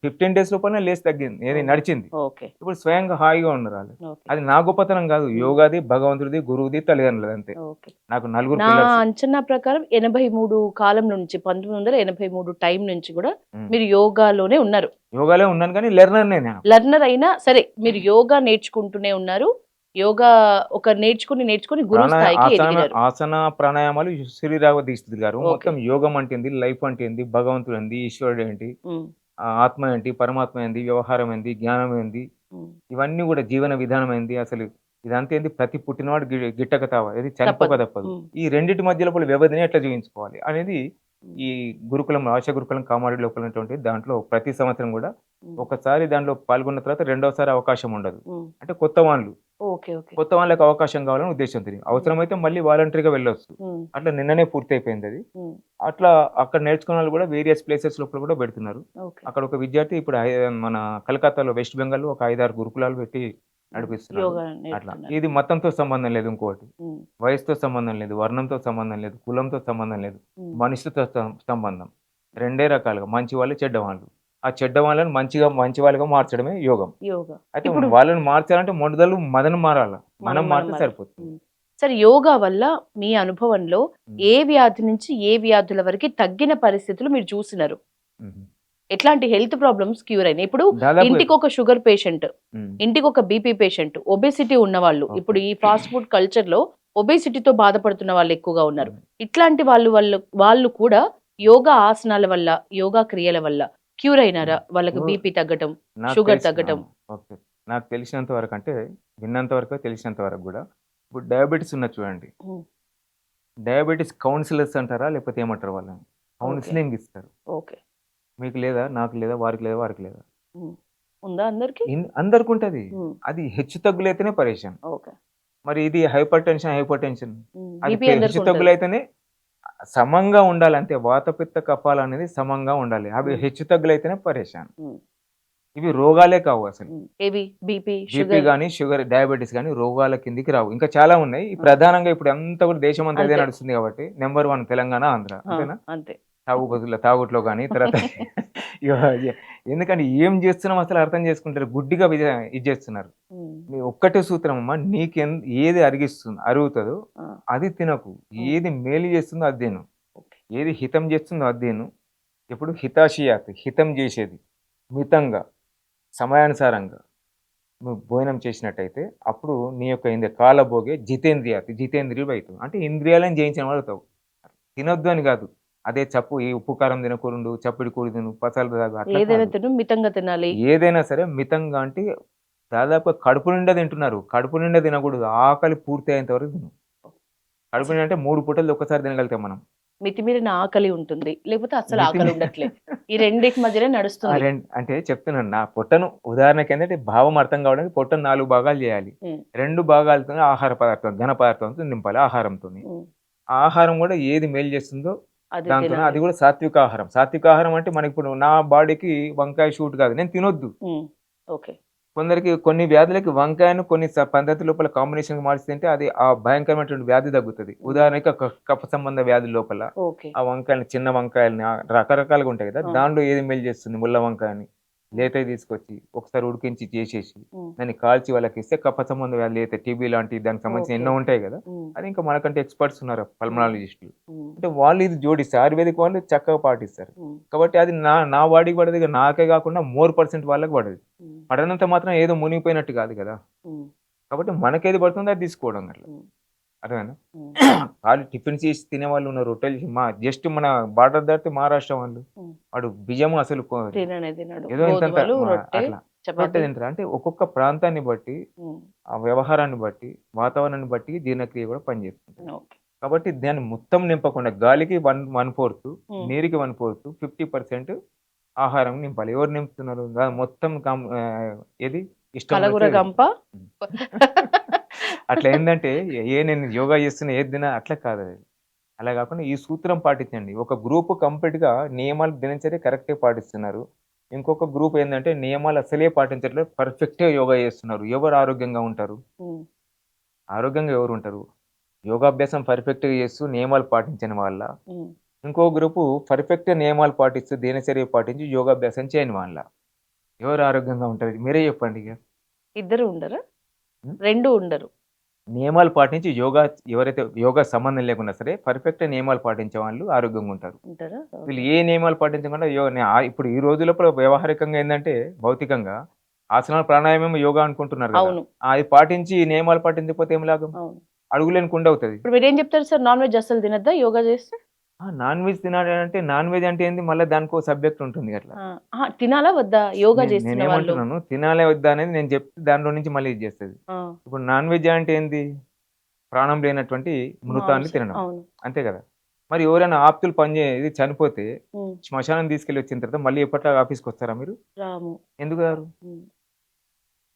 15 డేస్ లోపలనే లేసి తగ్గింది. ఏది ఓహ్! నడిచింది. ఓకే. ఇప్పుడు స్వయంగా హాయిగా ఉన్నారాళ్ళు. ఓకే. అది నా గొప్పతనం గాదు. హ్మ్. యోగాది, భగవంతుడిది, గురువుది, తల్లిదండ్రులది అంతే. ఓకే. నాకు నలుగురు నా పిల్లర్స్. అంచనా ప్రకారం 83 కాలం నుంచి 1983 టైం నుంచి గూడా హ్మ్. మీరు యోగాలోనే ఉన్నారు. యోగాలో ఉన్నాను గానీ లెర్నర్ నేను. లెర్నర్ అయినా సరే మీరు యోగా నేర్చుకుంటూనే ఉన్నారు. యోగా నేర్చుకొని గురువు స్థాయికి ఎదిగినారు. ఆసన, ప్రాణాయామాలు శ్రీరామ దీక్షితులు గారు ఓకే. మొత్తం యోగం అంటే ఏంది? లైఫ్ అంటే ఏంది? భగవంతుడు ఏంది? ఈశ్వరుడు ఏంటి? హ్మ్. ఆత్మ ఏంటి? పరమాత్మ ఏంది? వ్యవహారం ఏంది? జ్ఞానం ఏంది? హ్మ్. ఇవన్నీ గూడా జీవన విధానం ఏంది? అసలు ఇదంతా ఏంది? ప్రతి పుట్టినవాడు గిట్టక తావ. ఏది చనిపోక తప్పదు. తప్పదు. హ్మ్. ఈ రెండిటి మధ్య లోపల వ్యవధిని ఎట్లా జీవించుకోవాలి? అనేది హ్మ్. ఈ గురుకులం, ఆశ గురుకులం కామారెడ్డి లోపల ఉన్నటువంటి దాంట్లో ప్రతి సంవత్సరం గూడా హ్మ్. ఒకసారి దాంట్లో పాల్గొన్న తర్వాత రెండోసారి అవకాశం ఉండదు. హ్మ్. అంటే కొత్త వాళ్ళు. ఓకే. ఓకే. కొత్త వాళ్ళకి అవకాశం కావాలని ఉద్దేశంతోని. హ్మ్. అవసరమైతే మళ్ళీ వాలంటరీగా వెళ్ళొచ్చు. హ్మ్. అట్లా నిన్ననే పూర్తయిపోయిందది. హ్మ్. అట్లా అక్కడ నేర్చుకున్న వాళ్ళు గూడా వేరియస్ ప్లేసెస్ లోపల గూడా పెడుతున్నారు. ఓకే. అక్కడ ఒక విద్యార్థి ఇప్పుడు మన కలకత్తాలో వెస్ట్ బెంగాల్‌లో ఒక 5, 6 గురుకులాలు పెట్టి హ్మ్. నడిపిస్తున్నాడు. యోగా అట్లా. నేర్పుతున్నారు. ఇది మతంతో సంబంధం లేదు ఇంకోటి. హ్మ్. వయసుతో సంబంధం లేదు, వర్ణంతో సంబంధం లేదు, కులంతో సంబంధం లేదు. హ్మ్. మనిషితో సంబంధం. రెండే రకాలుగా మంచివాళ్ళు, చెడ్డవాళ్ళు. ఆ చెడ్డ వాళ్ళని మంచి వాళ్ళుగా మార్చడమే యోగం. యోగా. అయితే ఇప్పుడు వాళ్ళని మార్చాలంటే మొదలు మనం మారాల. మనం మనం మారితే మారాలి. సరిపోతుంది. హ్మ్. సరే యోగా వల్ల మీ అనుభవంలో హ్మ్. ఏ వ్యాధి నుంచి ఏ వ్యాధుల వరకి తగ్గిన పరిస్థితులు మీరు చూసినారు? హుహు. ఎట్లాంటి హెల్త్ ప్రాబ్లమ్స్ క్యూర్ అయినాయి? ఇప్పుడు దాదాపు ఇంటికొక షుగర్ పేషెంట్, హ్మ్. ఇంటికొక బీపీ పేషెంట్, ఒబెసిటీ ఉన్నవాళ్ళు, ఓకే. ఇప్పుడు ఈ ఫాస్ట్ ఫుడ్ కల్చర్‌లో ఒబెసిటీతో బాధపడుతున్న వాళ్ళు ఎక్కువగా ఉన్నారు. హ్మ్. ఇట్లాంటి వాళ్ళు కూడా యోగా ఆసనాల వల్ల, యోగా క్రియల వల్ల క్యూర్ అయినారా? హ్మ్. వాళ్ళకి ఇప్పుడు బీపీ తగ్గటం, నాకు షుగర్ తెలిసి తగ్గటం. ఓకే. నాకు తెలిసినంత వరకంటే, విన్నంత వరకు, తెలిసినంత వరకు గూడా, ఇప్పుడు డయాబెటిస్ ఉన్నది చూడండి. హ్మ్. డయాబెటిస్ కౌన్సిలర్స్ అంటారా? లేకపోతే ఏమంటారు వాళ్ళని? ఓకే. కౌన్సెలింగ్ ఇస్తారు. ఓకే. మీకు లేదా? నాకు లేదా? వారికి లేదా? వారికి లేదా? హ్మ్. ఉందా అందరికి? అందరికుంటది. హ్మ్. అది హెచ్చుతగ్గులైతేనే పరేషాన్. ఓకే. మరి ఇది హైపర్‌టెన్షన్. హ్మ్. అది బీపీ అందరికుంటది. హెచ్చుతగ్గులైతేనే సమంగా ఉండాలి అంతే. వాతపిత్త కఫాలనేది సమంగా ఉండాలి. అవి హ్మ్. హెచ్చుతగ్గులైతేనే పరేషాన్. హ్మ్. ఇవి రోగాలే కావు అసలు. హ్మ్. ఏవి? BP, BP sugar. గాని, డయాబెటిస్ గాని రోగాల కిందికి రావు. ఇంకా చాలా ఉన్నాయి. ఈ ఆ! ప్రధానంగా ఇప్పుడు అంతా కూడా దేశమంతా అదే అంతే. నడుస్తుంది కాబట్టి నంబర్ 1 తెలంగాణ, ఆంధ్ర. ఆ! అంతేనా? అంతే. తాగుట్లో గాని తర్వాత ఇగ ఎందుకంటే ఏం చేస్తున్నాం అసలు అర్థం చేసుకుంటారు. గుడ్డిగా ఇది చేస్తున్నారు. హ్మ్. నీ ఒక్కటే సూత్రం అమ్మా ఏది అరుగుతదో ఆ! అది తినకు. హ్మ్. ఏది మేలు చేస్తుందో అది తిను. ఓకే. ఏది హితం చేస్తుందో అది తిను. ఎప్పుడు హితాషియాత్ హితం చేసేది. మితంగా, సమయానుసారంగా నువ్వు భోజనం చేసినట్టయితే అప్పుడు నీ యొక్క కాలభోగే జితేంద్రియుడైతావు. అంటే ఇంద్రియాలను జయించిన వాడవుతావు. తినొద్దు అని గాదు. అదే ఈ ఉప్పు, కారం తినకూడదు, చప్పిడి కూడు తిను, పసలు తాగు అట్లా ఏదైనా కాదు. మితంగా తినాలి. ఏదైనా సరే మితంగా అంటే దాదాపుగా కడుపు నిండా తింటున్నారు. కడుపు నిండా తినకూడదు. ఆకలి పూర్తి అయ్యేంత వరకు తిను. కడుపు నిండా అంటే 3 పూటలు ఒక్కసారి తినగలుగుతాం మనం. మితిమీరిన ఆకలి ఉంటుంది. లేకపోతే అస్సలు మితి ఆకలి ఉండట్లే. ఈ రెండిటి మధ్యనే నడుస్తుంది. అంటే చెప్తున్నాను. నా పొట్టను ఉదాహరణకేంటంటే భావం అర్థం కావడానికి పొట్టను 4 భాగాలు చేయాలి. హ్మ్. 2 భాగాలతోని ఆహార పదార్థం, ఘన పదార్థంతో నింపాలి ఆహారంతోని. హ్మ్. ఆ ఆహారం గూడా ఏది మేలు చేస్తుందో అది దాంతోనే తినాలి. అది గూడా సాత్వికాహారం. సాత్వికాహారం అంటే మనకిప్పుడు నా బాడీకి వంకాయ షూట్ కాదు. నేను తినొద్దు. హ్మ్. ఓకే. కొందరికి కొన్ని వ్యాధులకి వంకాయను కొన్ని పద్ధతి లోపల కాంబినేషన్‌గా మార్చి తింటే అది ఆ భయంకరమైనటువంటి వ్యాధి తగ్గుతది. హ్మ్. ఉదాహరణకి కఫ సంబంధ వ్యాధుల లోపల ఓకే. ఆ వంకాయలని చిన్న వంకాయలని రకరకాలుగా ఉంటాయి గదా! ఆ! దాంట్లో ఏది మేలు చేస్తుంది ముళ్ళ వంకాయని హ్మ్. లేతవి తీసుకొచ్చి ఒకసారి ఉడికించి చేసేసి హ్మ్. దాన్ని కాల్చి వాళ్ళకిస్తే కఫ సంబంధ వ్యాధులు అయితే టీబీ లాంటి దానికి సంబంధించిన ఓకే. ఎన్నో ఓకే. ఉంటాయి గదా! హ్మ్. అది ఇంకా మనకంటే ఎక్స్‌పర్ట్స్ ఉన్నారు హ్మ్. పల్మనాలజిస్టులు. హ్మ్. అంటే వాళ్ళు ఇది జోడిస్తారు. ఆయుర్వేదిక్ వాళ్ళు చక్కగా పాటిస్తారు. హ్మ్. కాబట్టి అది నా బాడీకి పడదు. ఇక నాకే కాకుండా మోర్ పర్సెంట్ వాళ్ళకి పడదు. హ్మ్. పడనంత మాత్రం ఏదో మునిగిపోయినట్టు కాదు గదా! హ్మ్. కాబట్టి మనకేది పడుతుందో అది తీసుకోవడం అట్లా. హ్మ్. అర్థమైందా? హ్మ్. ఖాళీ టిఫిన్స్ చేసి తినేవాళ్ళు ఉన్నారు. రొట్టెలు జస్ట్ మన బార్డర్ దాటితే మహారాష్ట్ర వాళ్ళు. హ్మ్. వాడు బియ్యం అసలు తిననే తినడు. ఏదో ఇంతంత గోధుమలు, రొట్టె. అట్లా. చపాతి. రొట్టె తింటారు. అంటే ఒక్కొక్క ప్రాంతాన్ని బట్టి, ఉమ్, ఆ వ్యవహారాన్ని బట్టి, వాతావరణాన్ని బట్టి జీర్ణక్రియ కూడా పనిచేస్తుంటది. ఓకే. కాబట్టి దాన్ని మొత్తం నింపకుండా గాలికి 1/4, ఉమ్, నీరుకి 1/4, 50% ఆహారం నింపాలి. ఎవరు నింపుతున్నారు? మొత్తం ఏది ఇష్టం కలగూర ఉన్నట్టు గంప. హ్మ్. అట్లా ఏందంటే నేను యోగా చేస్తున్నా ఏది తినా అట్లా కాదది. అలా గాకుండా ఈ సూత్రం పాటించండి. ఒక గ్రూప్ కంప్లీట్‌గా నియమాలు దినచర్య కరెక్ట్‌గా పాటిస్తున్నారు. ఇంకొక గ్రూప్ ఏందంటే నియమాలు అసలే పాటించట్లేదు. పర్ఫెక్ట్‌గా యోగా చేస్తున్నారు. ఎవరు ఆరోగ్యంగా ఉంటారు? ఉమ్, ఆరోగ్యంగా ఎవరుంటారు? యోగాభ్యాసం పర్ఫెక్ట్‌గా చేస్తూ నియమాలు పాటించని వాళ్ళా? ఉమ్. ఇంకో గ్రూపు పర్ఫెక్ట్‌గా నియమాలు పాటిస్తూ దినచర్య పాటించి యోగాభ్యాసం చేయని వాళ్ళా? ఎవరు ఆరోగ్యంగా ఉంటారు? మీరే చెప్పండి ఇగ. ఇద్దరు ఉండరా? హ్మ్. రెండు ఉండరు. నియమాలు పాటించి ఎవరైతే యోగా సంబంధం లేకున్నా సరే పర్ఫెక్ట్‌గా నియమాలు పాటించే వాళ్ళు ఆరోగ్యంగా ఉంటారు. ఉంటారా? వీళ్ళు ఓకే. ఏ నియమాలు పాటించకుండా ఇప్పుడు ఈ రోజుల్లో కూడా వ్యవహారికంగా ఏందంటే భౌతికంగా ఆసనాలు, ప్రాణాయామం, యోగా అనుకుంటున్నారు గదా! అవును. అది పాటించి ఈ నియమాలు పాటించకపోతే ఏం లాభం? అవును. అడుగులేని కుండవుతది. ఇప్పుడు మీరేం చెప్తారు సార్? నాన్ వెజ్ అస్సలు తినద్దా యోగా చేస్తే? నాన్ వెజ్ తినాలంటే నాన్ వెజ్ అంటే ఏంది? మళ్ళా దానికో సబ్జెక్ట్ ఉంటుంది అట్లా. ఆ! అహా! తినాలా వద్దా? యోగా చేస్తున్న వాళ్ళు? నేనేమంటున్నాను తినాలా వద్దా అనేది నేను చెప్తే దాంట్లో నుంచి మళ్ళీ ఇది చేస్తది. ఆ! ఇప్పుడు నాన్ వెజ్ అంటే ఏంది? ప్రాణం లేనటువంటి మృతాన్ని మాంసం. తినడం. అవును. అంతే గదా! మరి ఎవరైనా ఆప్తులు ఇది చనిపోతే హ్మ్. శ్మశానం తీసుకెళ్ళి వచ్చిన తర్వాత మళ్ళీ ఎప్పటిలాగా ఆఫీస్‌కొస్తారా మీరు? రాము. ఎందుకు రారు? హ్మ్.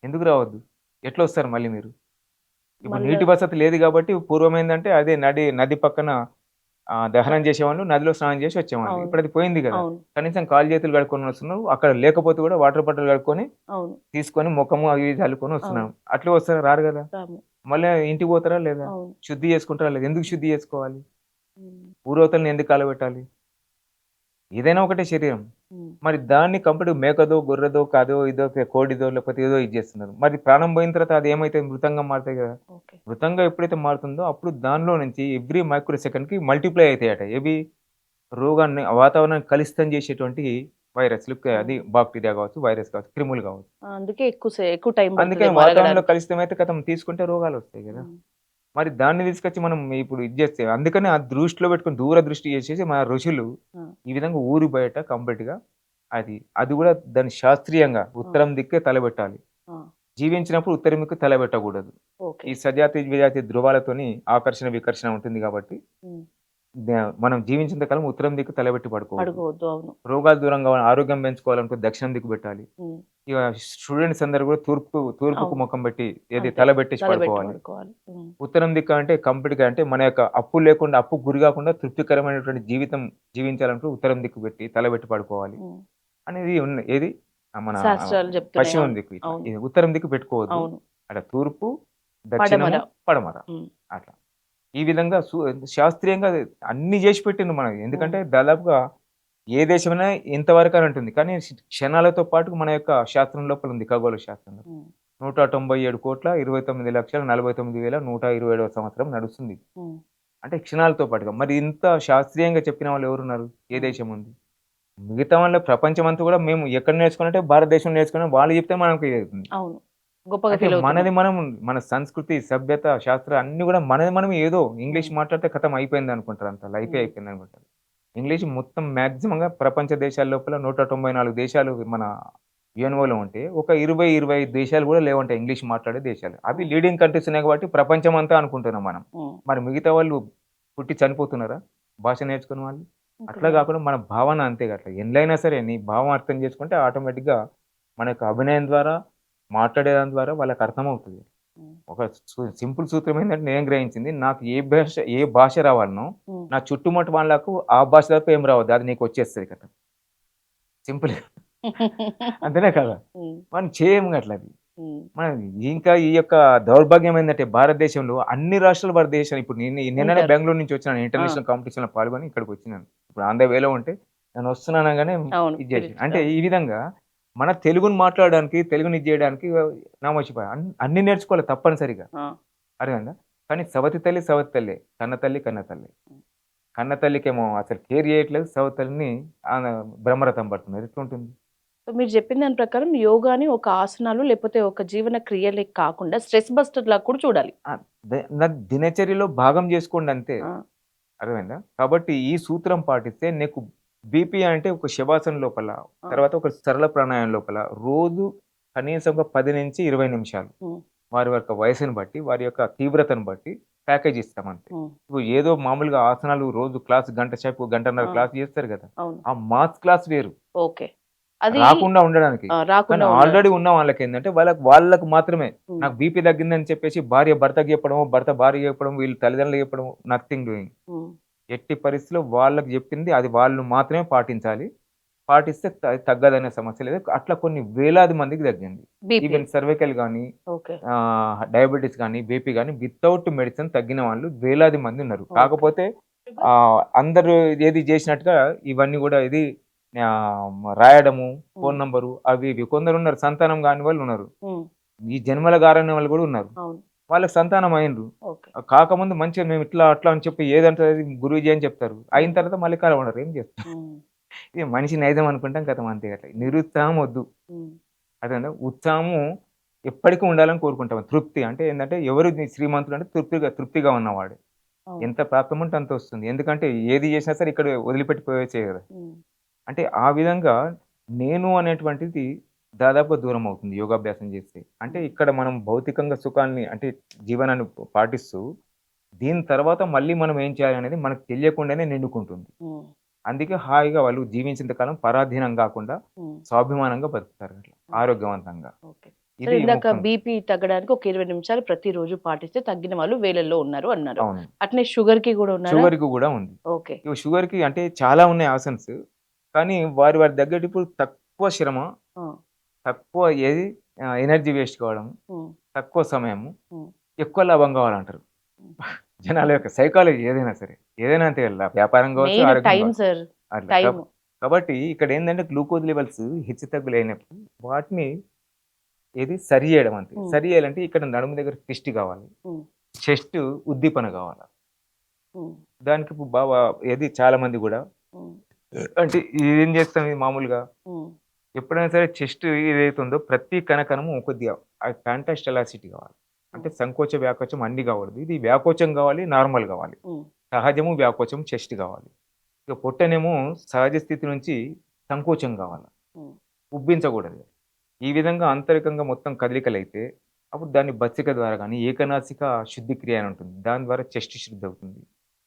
ఎందుకు రావద్దు? ఎట్లొస్తారు మళ్ళీ మీరు? ఇప్పుడు మళ్ళా నీటి వసతి లేదు గాబట్టి పూర్వమేందంటే అదే నది పక్కన క దహనం చేసేవాళ్ళు. నదిలో స్నానం చేసి వచ్చేవాళ్ళు. అవును. ఇప్పుడది పోయింది గదా! అవును. కనీసం కాళ్ళు చేతులు కడుక్కొని వస్తున్నారు. అక్కడ లేకపోతే కూడా వాటర్ బాటిల్ కడుక్కొని, అవును. తీసుకొని ముఖము అవి ఇవి చల్లుకొని అవును. వస్తున్నాం. అట్లే వస్తారా? రారు గదా! రాము. మళ్ళా ఇంటికి పోతారా లేదా? అవును. శుద్ధి చేసుకుంటారా లేదా? ఎందుకు శుద్ధి చేసుకోవాలి? హ్మ్. ఊరవతలని ఎందుకు కాలబెట్టాలి? ఏదైనా ఒకటే శరీరం. హ్మ్. మరి దాన్ని కంప్లీట్ మేకదో, గొర్రెదో, కాదో, ఇదో, కోడిదో లేకపోతే ఏదో ఇది చేస్తున్నారు. మరి ప్రాణం పోయిన తర్వాత అది ఏమైతది? మృతంగా మారుతాయి గదా! ఓకే. మృతంగా ఎప్పుడైతే మారుతుందో అప్పుడు దానిలో నుంచి ఎవ్రీ మైక్రో సెకండ్‌కి మల్టిప్లై అయితాయట. రోగాన్ని వాతావరణాన్ని కలుషితం చేసేటువంటి వైరస్‌లు అది హ్మ్. బాక్టీరియా కావచ్చు, వైరస్ కావచ్చు, క్రిములు కావచ్చు. ఆ! అందుకే ఎక్కువ టైం అందుకని పడతదేమో వాతావరణంలో అరగడానికి. కలుషితమైతే తీసుకుంటే రోగాలొస్తాయి గదా! హ్మ్. మరి దాన్ని తీసుకొచ్చి మనం ఇప్పుడు ఇది జేస్తే అందుకని ఆ దృష్టిలో పెట్టుకొని దూరదృష్టి చేసేసి మన ఋషులు ఆ! ఈ విధంగా ఊరి బయట కంప్లీట్‌గా అది గూడా దాన్ని శాస్త్రీయంగా ఆ! ఉత్తరం దిక్కే తలబెట్టాలి. ఆ! జీవించినప్పుడు ఉత్తరం దిక్కు తలబెట్టకూడదు. ఓకే. ఈ సజాతి, విజాతి ధృవాలతోని ఆకర్షణ, వికర్షణ ఉంటుంది గాబట్టి హ్మ్. మనం జీవించినంత కాలం ఉత్తరం దిక్కు తలబెట్టి పడుకోవద్దు. పడుకోవద్దు. అవును. రోగాలు దూరంగా ఆరోగ్యం పెంచుకోవాలనుకో దక్షిణం దిక్కు పెట్టాలి. హ్మ్. ఇక స్టూడెంట్స్ అందరూ కూడా తూర్పుకు అవును. ముఖం పెట్టి అంతే. తల పెట్టేసి తలబెట్టి పడుకోవాలి. పడుకోవాలి. హ్మ్. ఉత్తరం దిక్కు అంటే కంప్లీట్‌గా అంటే మన యొక్క అప్పు లేకుండా, అప్పుకు గురి కాకుండా తృప్తికరమైనటువంటి జీవితం జీవించాలంటే ఉత్తరం దిక్కు పెట్టి తల పెట్టి పడుకోవాలి. హ్మ్. అనేది ఏది మన శాస్త్రాలు చెప్తున్నాయి. పశ్చిమం అవును. దిక్కు ఇట్లా. అవును. ఇది ఉత్తరం దిక్కు పెట్టుకోవద్దు. అవును. అట్లా తూర్పు, పడమర. దక్షిణము, పడమర హ్మ్. అట్లా. ఈ విధంగా శాస్త్రీయంగా అన్నీ జేసి పెట్టిండు మనకి. హ్మ్. ఎందుకంటే దాదాపుగా ఏ దేశమైనా ఇంతవరకని అంటుంది. కానీ క్షణాలతో పాటు మన యొక్క శాస్త్రం లోపల ఉంది. ఖగోళ శాస్త్రంలో. హ్మ్. 197,29,49,127వ సంవత్సరం నడుస్తుంది. హ్మ్. అంటే క్షణాలతో పాటుగా. మరి ఇంత శాస్త్రీయంగా చెప్పిన వాళ్ళు ఎవరున్నారు? ఏ హ్మ్. దేశం ఉంది? మిగతా వాళ్ళ ప్రపంచమంతా గూడా మేము ఎక్కడ నేర్చుకున్నామంటే భారతదేశంలో నేర్చుకున్నాం. వాళ్ళు చెప్తే మనకు ఇదవుతుంది. అవును. గొప్పగా అంటే ఫీల్ అవుతున్నాం. మన సంస్కృతి, సభ్యత, శాస్త్రం అన్నీ గూడా మనది మనం ఏదో ఇంగ్లీష్ హ్మ్. మాట్లాడితే ఖతం అయిపోయిందనుకుంటారు అంతా. లైఫే హ్మ్. అయిపోయిందనుకుంటారు. ఇంగ్లీష్ మొత్తం మాక్సిమంగా ప్రపంచ దేశాల లోపల 194 దేశాలు మన యుఎన్ఓలో ఉంటే, ఒక 20, 25 దేశాలు గూడా లేవంట ఇంగ్లీష్ మాట్లాడే దేశాలు. అవి హ్మ్. లీడింగ్ కంట్రీస్ ఉన్నాయి కాబట్టి ప్రపంచమంతా అనుకుంటున్నాం మనం. హ్మ్. మరి మిగతా వాళ్ళు పుట్టి చనిపోతున్నారా? భాష నేర్చుకున్న వాళ్ళు? ఇంకా అట్లా కాదు. గాకుండా మన భావన అంతే అట్లా. ఎన్లైనా సరే నీ భావం అర్థం చేసుకుంటే ఆటోమేటిక్‌గా మన యొక్క అభినయం ద్వారా, మాట్లాడేదాని ద్వారా వాళ్ళకి అర్థమవుతది. హ్మ్. ఒక సింపుల్ సూత్రం ఏంటంటే నేను గ్రహించింది. నాకు ఏ భాష రావాలనో, హ్మ్. నా చుట్టుముట్టు వాళ్ళకు ఆ భాష తప్ప ఏం రావద్దు. అది నీకొచ్చేస్తది కథ. సింపుల్. అంతేనా కదా! హ్మ్. మనం చేయము గట్ల అది. హ్మ్. మనం ఇంకా ఈ యొక్క దౌర్భాగ్యం ఏందంటే భారతదేశంలో అన్ని రాష్ట్రాలు భారతదేశం ఇప్పుడు నిన్ననే ఉంటారు. బెంగుళూరు నుంచి వచ్చాను. ఆ! ఇంటర్నేషనల్ కాంపిటీషన్‌లో పాల్గొని ఇక్కడికొచ్చినాను. ఇప్పుడు ఆన్ ద వేలో ఉంటే నేను వస్తున్నాను అనగానే అవును. ఇది చేసిండు. అంటే అవును. ఈ విధంగా మన తెలుగుని మాట్లాడడానికి, తెలుగుని ఇది చేయడానికి నామోషీపా అన్నీ నేర్చుకోవాలి తప్పనిసరిగా. ఆ! అర్థమైందా? కానీ సవతి తల్లి సవతి తల్లే. కన్న తల్లి కన్న తల్లే. కన్న తల్లికేమో అసలు కేర్ చేయట్లేదు. సవతి తల్లిని ఆమె బ్రహ్మరథం పడుతున్నారు. ఎట్లుంటుంది? సో, మీరు చెప్పిన దాని ప్రకారం యోగాని ఒక ఆసనాలు లేకపోతే ఒక జీవన క్రియలే కాకుండా స్ట్రెస్ బస్టర్ లాగా కూడా చూడాలి. ఆ! నా దినచర్యలో భాగం చేసుకోండి అంతే. ఆ! అర్థమైందా? కాబట్టి ఈ సూత్రం పాటిస్తే నీకు బీపీ అంటే ఒక శవాసనం లోపల, ఆ! తర్వాత ఒక సరళ ప్రాణాయామం లోపల రోజు కనీసం ఒక 10 నుంచి 20 నిమిషాలు ఉమ్, వారి యొక్క వయసుని బట్టి, వారి యొక్క తీవ్రతను బట్టి ప్యాకేజ్ ఇస్తాం అంతే. ఉమ్, ఇప్పుడు ఏదో మామూలుగా ఆసనాలు రోజు క్లాస్ గంట సేపు, గంటన్నర ఆ, క్లాస్ చేస్తారు కదా! అవును. ఆ మాస్ క్లాస్ వేరు. ఓకే. అది రాకుండా ఉండడానికి. కానీ రాకుండా ఉండడం. ఆల్రెడీ ఉన్న వాళ్ళకేందంటే వాళ్ళకి మాత్రమే ఉమ్, నాకు బీపీ తగ్గిందని చెప్పేసి భార్య భర్తకి చెప్పడమో, భర్త భార్యకి చెప్పడం, వీళ్ళు తల్లిదండ్రులకు చెప్పడం నథింగ్ డూయింగ్. ఉమ్, ఎట్టి పరిస్థితిలో వాళ్ళకి చెప్పింది అది వాళ్ళు మాత్రమే పాటించాలి. పాటిస్తే తగ్గదనే సమస్య లేదు. అట్లా కొన్ని వేలాది మందికి తగ్గింది. బీపీ. ఈవెన్ సర్వైకల్ గాని, ఓకే. డయాబెటిస్ గాని, బీపీ గాని వితౌట్ మెడిసిన్ తగ్గిన వాళ్ళు వేలాది మంది ఉన్నారు. ఓకే. కాకపోతే అందరూ ఏది చేసినట్టుగా ఇవన్నీ కూడా ఇది రాయడము, ఫోన్ ఉమ్, నంబరు అవి ఇవి. కొందరున్నారు సంతానం కాని వాళ్ళు ఉన్నారు. ఉమ్, ఈ జన్మల గారని వాళ్ళు కూడా ఉన్నారు. అవును. వాళ్ళకి సంతానం అయిండ్రు. ఓకే. కాకముందు మంచిగా మేము ఇట్లా అట్లా అని చెప్పి ఏదంటే అది గురూజీ అని చెప్తారు. అయిన ఉమ్, తర్వాత మళ్ళీ కలవడరు. ఏం చేస్తారు? ఉమ్, ఇది మనిషి నైజం అనుకుంటాం కదా అంతే అట్లా. నిరుత్సాహం వద్దు. ఉమ్, అదేనా ఉత్సాహము ఎప్పటికీ ఉండాలని కోరుకుంటాం. తృప్తి అంటే ఏంటంటే ఎవరు శ్రీమంతుడు అంటే తృప్తిగా ఉన్నవాడు. అవును. ఎంత ప్రాప్తం ఉంటే అంత వస్తుంది. ఎందుకంటే ఏది చేసినా సరే ఇక్కడ వదిలిపెట్టిపోయేచ్చే కదా! ఉమ్, అంటే ఆ విధంగా నేను అనేటువంటిది దాదాపుగా దూరం అవుతుంది యోగాభ్యాసం చేస్తే. అంటే ఉమ్, ఇక్కడ మనం భౌతికంగా సుఖాన్ని అంటే జీవనాన్ని పాటిస్తూ దీని తర్వాత మళ్ళీ మనం ఏం చేయాలనేది మనకు తెలియకుండానే నిండుకుంటుంది. ఉమ్, అందుకే హాయిగా వాళ్ళు జీవించినంత కాలం పరాధీనం కాకుండా ఉమ్, స్వాభిమానంగా బతుకుతారు అట్లా ఉమ్. ఆరోగ్యవంతంగా. ఓకే. సో ఇది ఇందాక ముఖ్యం. బీపీ తగ్గడానికి ఒక 20 నిమిషాలు ప్రతిరోజు పాటిస్తే తగ్గిన వాళ్ళు వేలల్లో ఉన్నారు అన్నారు. అవును. అట్నే షుగర్ కి కూడా ఉన్నారా? షుగర్‌కి కూడా ఉంది. ఓకే. ఇవి షుగర్‌కి అంటే చాలా ఉన్నాయి ఆసన్స్. కానీ వారి తగ్గట్టు ఇప్పుడు తక్కువ శ్రమ, ఆ, తక్కువ ఎనర్జీ వేస్ట్ కావడం, ఉమ్, తక్కువ సమయము, ఉమ్, ఎక్కువ లాభం కావాలంటారు. ఉమ్. జనాల యొక్క సైకాలజీ ఏదైనా సరే. ఏదైనా అంతే వ్యాపారం కావచ్చు, మెయిన్ ఆరోగ్యం టైం కావచ్చు. సార్. అట్లా. టైం. కాబట్టి ఇక్కడ ఏందంటే గ్లూకోజ్ లెవెల్స్ హెచ్చుతగ్గులైనప్పుడు వాటిని సరి చేయడం అంతే. ఉమ్, సరి చేయాలంటే ఇక్కడ నడుము దగ్గర ట్విస్ట్ కావాలి. ఉమ్, చెస్ట్ ఉద్దీపన కావాలి. ఉమ్, దానికి బాగా చాలా మంది కూడా ఉమ్, అంటే ఏం చేస్తాం ఇది మామూలుగా ఉమ్, ఎప్పుడైనా సరే చెస్ట్ ఏదైతే ఉందో ప్రతి కణకణము కొద్దిగా ఫ్యాంటాస్ట్ ఎలాసిటీ కావాలి. అంటే ఉమ్, సంకోచ వ్యాకోచం అన్ని కావద్దు. ఇది వ్యాకోచం కావాలి, నార్మల్ కావాలి. ఉమ్, సహజము వ్యాకోచం చెస్ట్ కావాలి. ఇక పొట్టనేమో సహజ స్థితి నుంచి సంకోచం కావాలి. ఉమ్, ఉబ్బించకూడదు. ఈ విధంగా ఆంతరికంగా మొత్తం కదలికలైతే అప్పుడు దాన్ని బత్సిక ద్వారా కానీ ఏకనాసిక శుద్ధి క్రియ అని ఉంటుంది. దాని ద్వారా చెస్ట్ శుద్ధి అవుతుంది.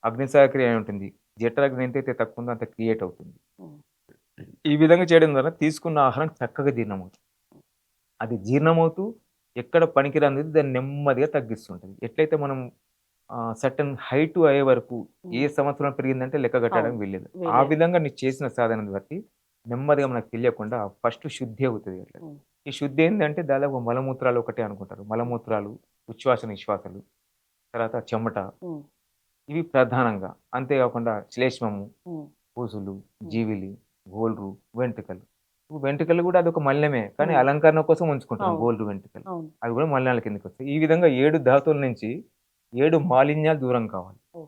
అగ్నిసార క్రియ అని ఉంటుంది. జఠరాగ్ని ఎంతైతే తక్కువ ఉందో అంత క్రియేట్ అవుతుంది. ఉమ్, ఈ విధంగా చేయడం ద్వారా తీసుకున్న ఆహారం చక్కగా జీర్ణమవుతుంది. అది జీర్ణమవుతూ ఎక్కడ పనికిరానిది దాన్ని నెమ్మదిగా తగ్గిస్తుంటది. ఎట్లయితే మనం సర్టెన్ హైట్ అయ్యే వరకు ఏ ఉమ్. సంవత్సరం పెరిగిందంటే లెక్క కట్టడానికి అవును. వీల్లేదు. ఆ వీలేదు. విధంగా నీ చేసిన సాధనను బట్టి నెమ్మదిగా మనకు తెలియకుండా ఫస్ట్ శుద్ధి అవుతది అట్లా. ఉమ్, ఈ శుద్ధి ఏందంటే దాదాపు మలమూత్రాలు ఒకటే అనుకుంటారు. మలమూత్రాలు, ఉచ్ఛ్వాస నిశ్వాసాలు, తర్వాత చెమట ఉమ్, ఇవి ప్రధానంగా. అంతేకాకుండా శ్లేష్మము, ఉమ్, పూసులు, ఉమ్, జీవిలి, గోల్రు, వెంట్రుకలు. వెంట్రుకలు కూడా అదొక మలినమే. కానీ ఉమ్. అలంకరణ కోసం ఉంచుకుంటాం అవును. గోల్రు, వెంట్రుకలు. అవును. అవి కూడా మలినాల కిందకొస్తాయి. ఈ విధంగా 7 ధాతువుల నుంచి 7 మాలిన్యాలు దూరం కావాలి. ఓ.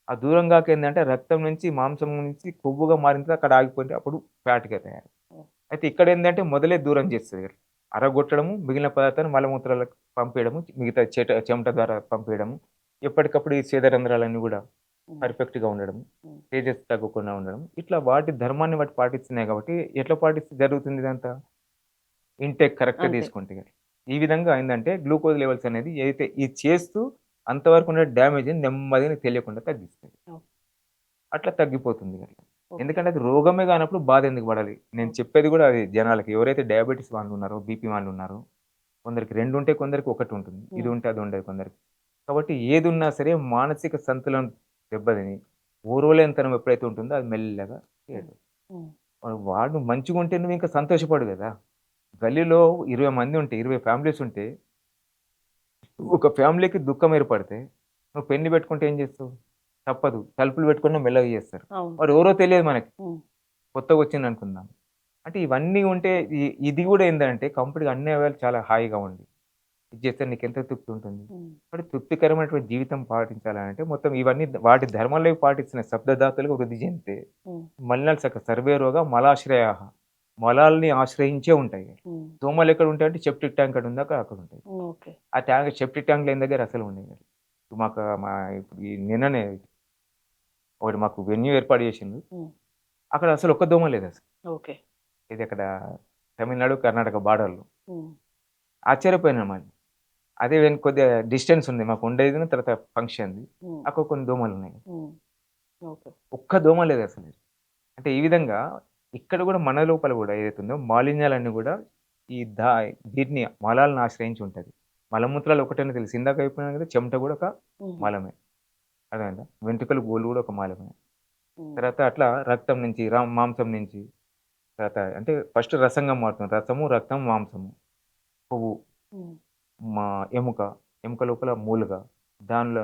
ఆ దూరం కాక ఏందంటే రక్తం నుంచి, మాంసం నుంచి కొవ్వుగా మారిన తర్వాత అక్కడ ఆగిపోతే అప్పుడు ఫ్యాట్‌గా తయారవుతుంది. ఓ. అయితే ఇక్కడ ఏందంటే మొదలే దూరం చేస్తది. అరగొట్టడము, మిగిలిన పదార్థాన్ని మలమూత్రాలకు పంపేయడము, మిగతా చెమట ద్వారా పంపేయడము. ఎప్పటికప్పుడు ఈ స్వేద రంధ్రాలన్నీ కూడా ఉమ్, పర్ఫెక్ట్‌గా ఉండడం, ఉమ్, తేజస్సు తగ్గకుండా ఉండడం. ఇట్లా వాటి ధర్మాన్ని బట్టి పాటిస్తున్నాయి కాబట్టి ఎట్లా పాటిస్తే జరుగుతుంది ఇదంతా? ఇంటేక్ కరెక్ట్‌గా అంతే. తీసుకుంటే గనుక. ఈ విధంగా అయిందంటే గ్లూకోజ్ లెవెల్స్ అనేది ఏదైతే ఇది చేస్తూ అంతవరకు ఉన్న డ్యామేజ్‌ని నెమ్మదిగా తెలియకుండా తగ్గిస్తది. ఓకే. అట్లా తగ్గిపోతుంది గట్ల. ఓకే. ఎందుకంటే అది రోగమే కానప్పుడు బాధ ఎందుకు పడాలి? నేను ఓకే. చెప్పేది కూడా అది జనాలకి. ఎవరైతే డయాబెటిస్ వాళ్ళు ఉన్నారో, బీపీ వాళ్ళు ఉన్నారో, కొందరికి 2 ఉంటే కొందరికి 1 ఉంటుంది. ఇది ఉమ్, ఉంటే అది ఉండదు కొందరికి. కాబట్టి ఏదున్నా సరే మానసిక సంతులనం దెబ్బతిని ఓర్వలేనితనం ఎప్పుడైతే ఉంటుందో అది మెల్లగా ఉమ్, క్రియేట్ ఉమ్, వాడు మంచిగుంటే నువ్వు ఇంకా సంతోషపడు గదా! గల్లీలో 20 మంది ఉంటే, 20 ఫ్యామిలీస్ ఉంటే, ఒక ఫ్యామిలీకి దుఃఖం ఏర్పడితే, నువ్వు పెళ్లి పెట్టుకుంటే ఏం చేస్తావు? తప్పదు. తలుపులు పెట్టుకొని మెల్లగా చేస్తారు. అవును. వాడు ఎవరో తెలియదు మనకి. ఉమ్, కొత్తగొచ్చిందనుకుందాం. అంటే ఇవన్నీ ఉంటే ఇది గూడా ఏందంటే కంప్లీట్‌గా అన్ని అవయవాలు చాలా హాయిగా ఉండి, ఇది చేస్తే నీకెంత తృప్తి ఉంటుంది. ఉమ్, కాబట్టి తృప్తికరమైనటువంటి జీవితం పాటించాలనంటే మొత్తం ఇవన్నీ వాటి ధర్మంలోకి పాటించిన శబ్దధాతులుగా వృద్ధి చెందితే ఉమ్, మలినాలు సర్వే రోగ మలాశ్రయాః. మలాల్ని ఆశ్రయించే ఉంటాయి. ఉమ్, దోమలు ఎక్కడ ఉంటాయంటే సెప్టిక్ ట్యాంక్ ఎక్కడ ఉందో అక్కడ ఉంటాయి. ఉమ్, ఓకే. ఆ సెప్టిక్ ట్యాంక్ లేని దగ్గర అసలు ఉండేవి. ఇప్పుడు ఈ నిన్ననే ఒకటి మాకు వెన్యూ ఏర్పాటు చేసిండ్రు. ఉమ్, అక్కడ అసలు ఒక్క దోమ లేదసలు. ఓకే. ఇది అక్కడ తమిళనాడు, కర్ణాటక బార్డర్‌లో. హ్మ్. ఆశ్చర్యపోయాను మళ్ళీ. అదే కొద్దిగా డిస్టెన్స్ ఉంది. మాకు ఉండేది తర్వాత ఫంక్షన్‌ది. హ్మ్. అక్కడ కొన్ని దోమలున్నాయి. హ్మ్. ఓకే. ఒక్క దోమ లేదసలు. అంటే ఈ విధంగా ఇక్కడ గూడా మన లోపల గూడా ఏదైతే ఉందో మాలిన్యాలన్నీ గూడా ఈ దా వీటిని మలాలను ఆశ్రయించి ఉంటది. మలమూత్రాలు ఒకటేనా తెలుసు. ఇందాక చెప్పినాను గదా! చెమట గూడా ఒక హుహు. మలమే. అర్థమైందా? వెంట్రుకల గూళ్ళు గూడా ఒక మలమే. హ్మ్. తర్వాత అట్లా రక్తం నుంచి, మాంసం నుంచి తర్వాత అంటే ఫస్ట్ రసంగా మారుతుంది. రసము, రక్తం, మాంసము, కొవ్వు, హ్మ్. మా ఎముక, ఎముక లోపల మూలుగ.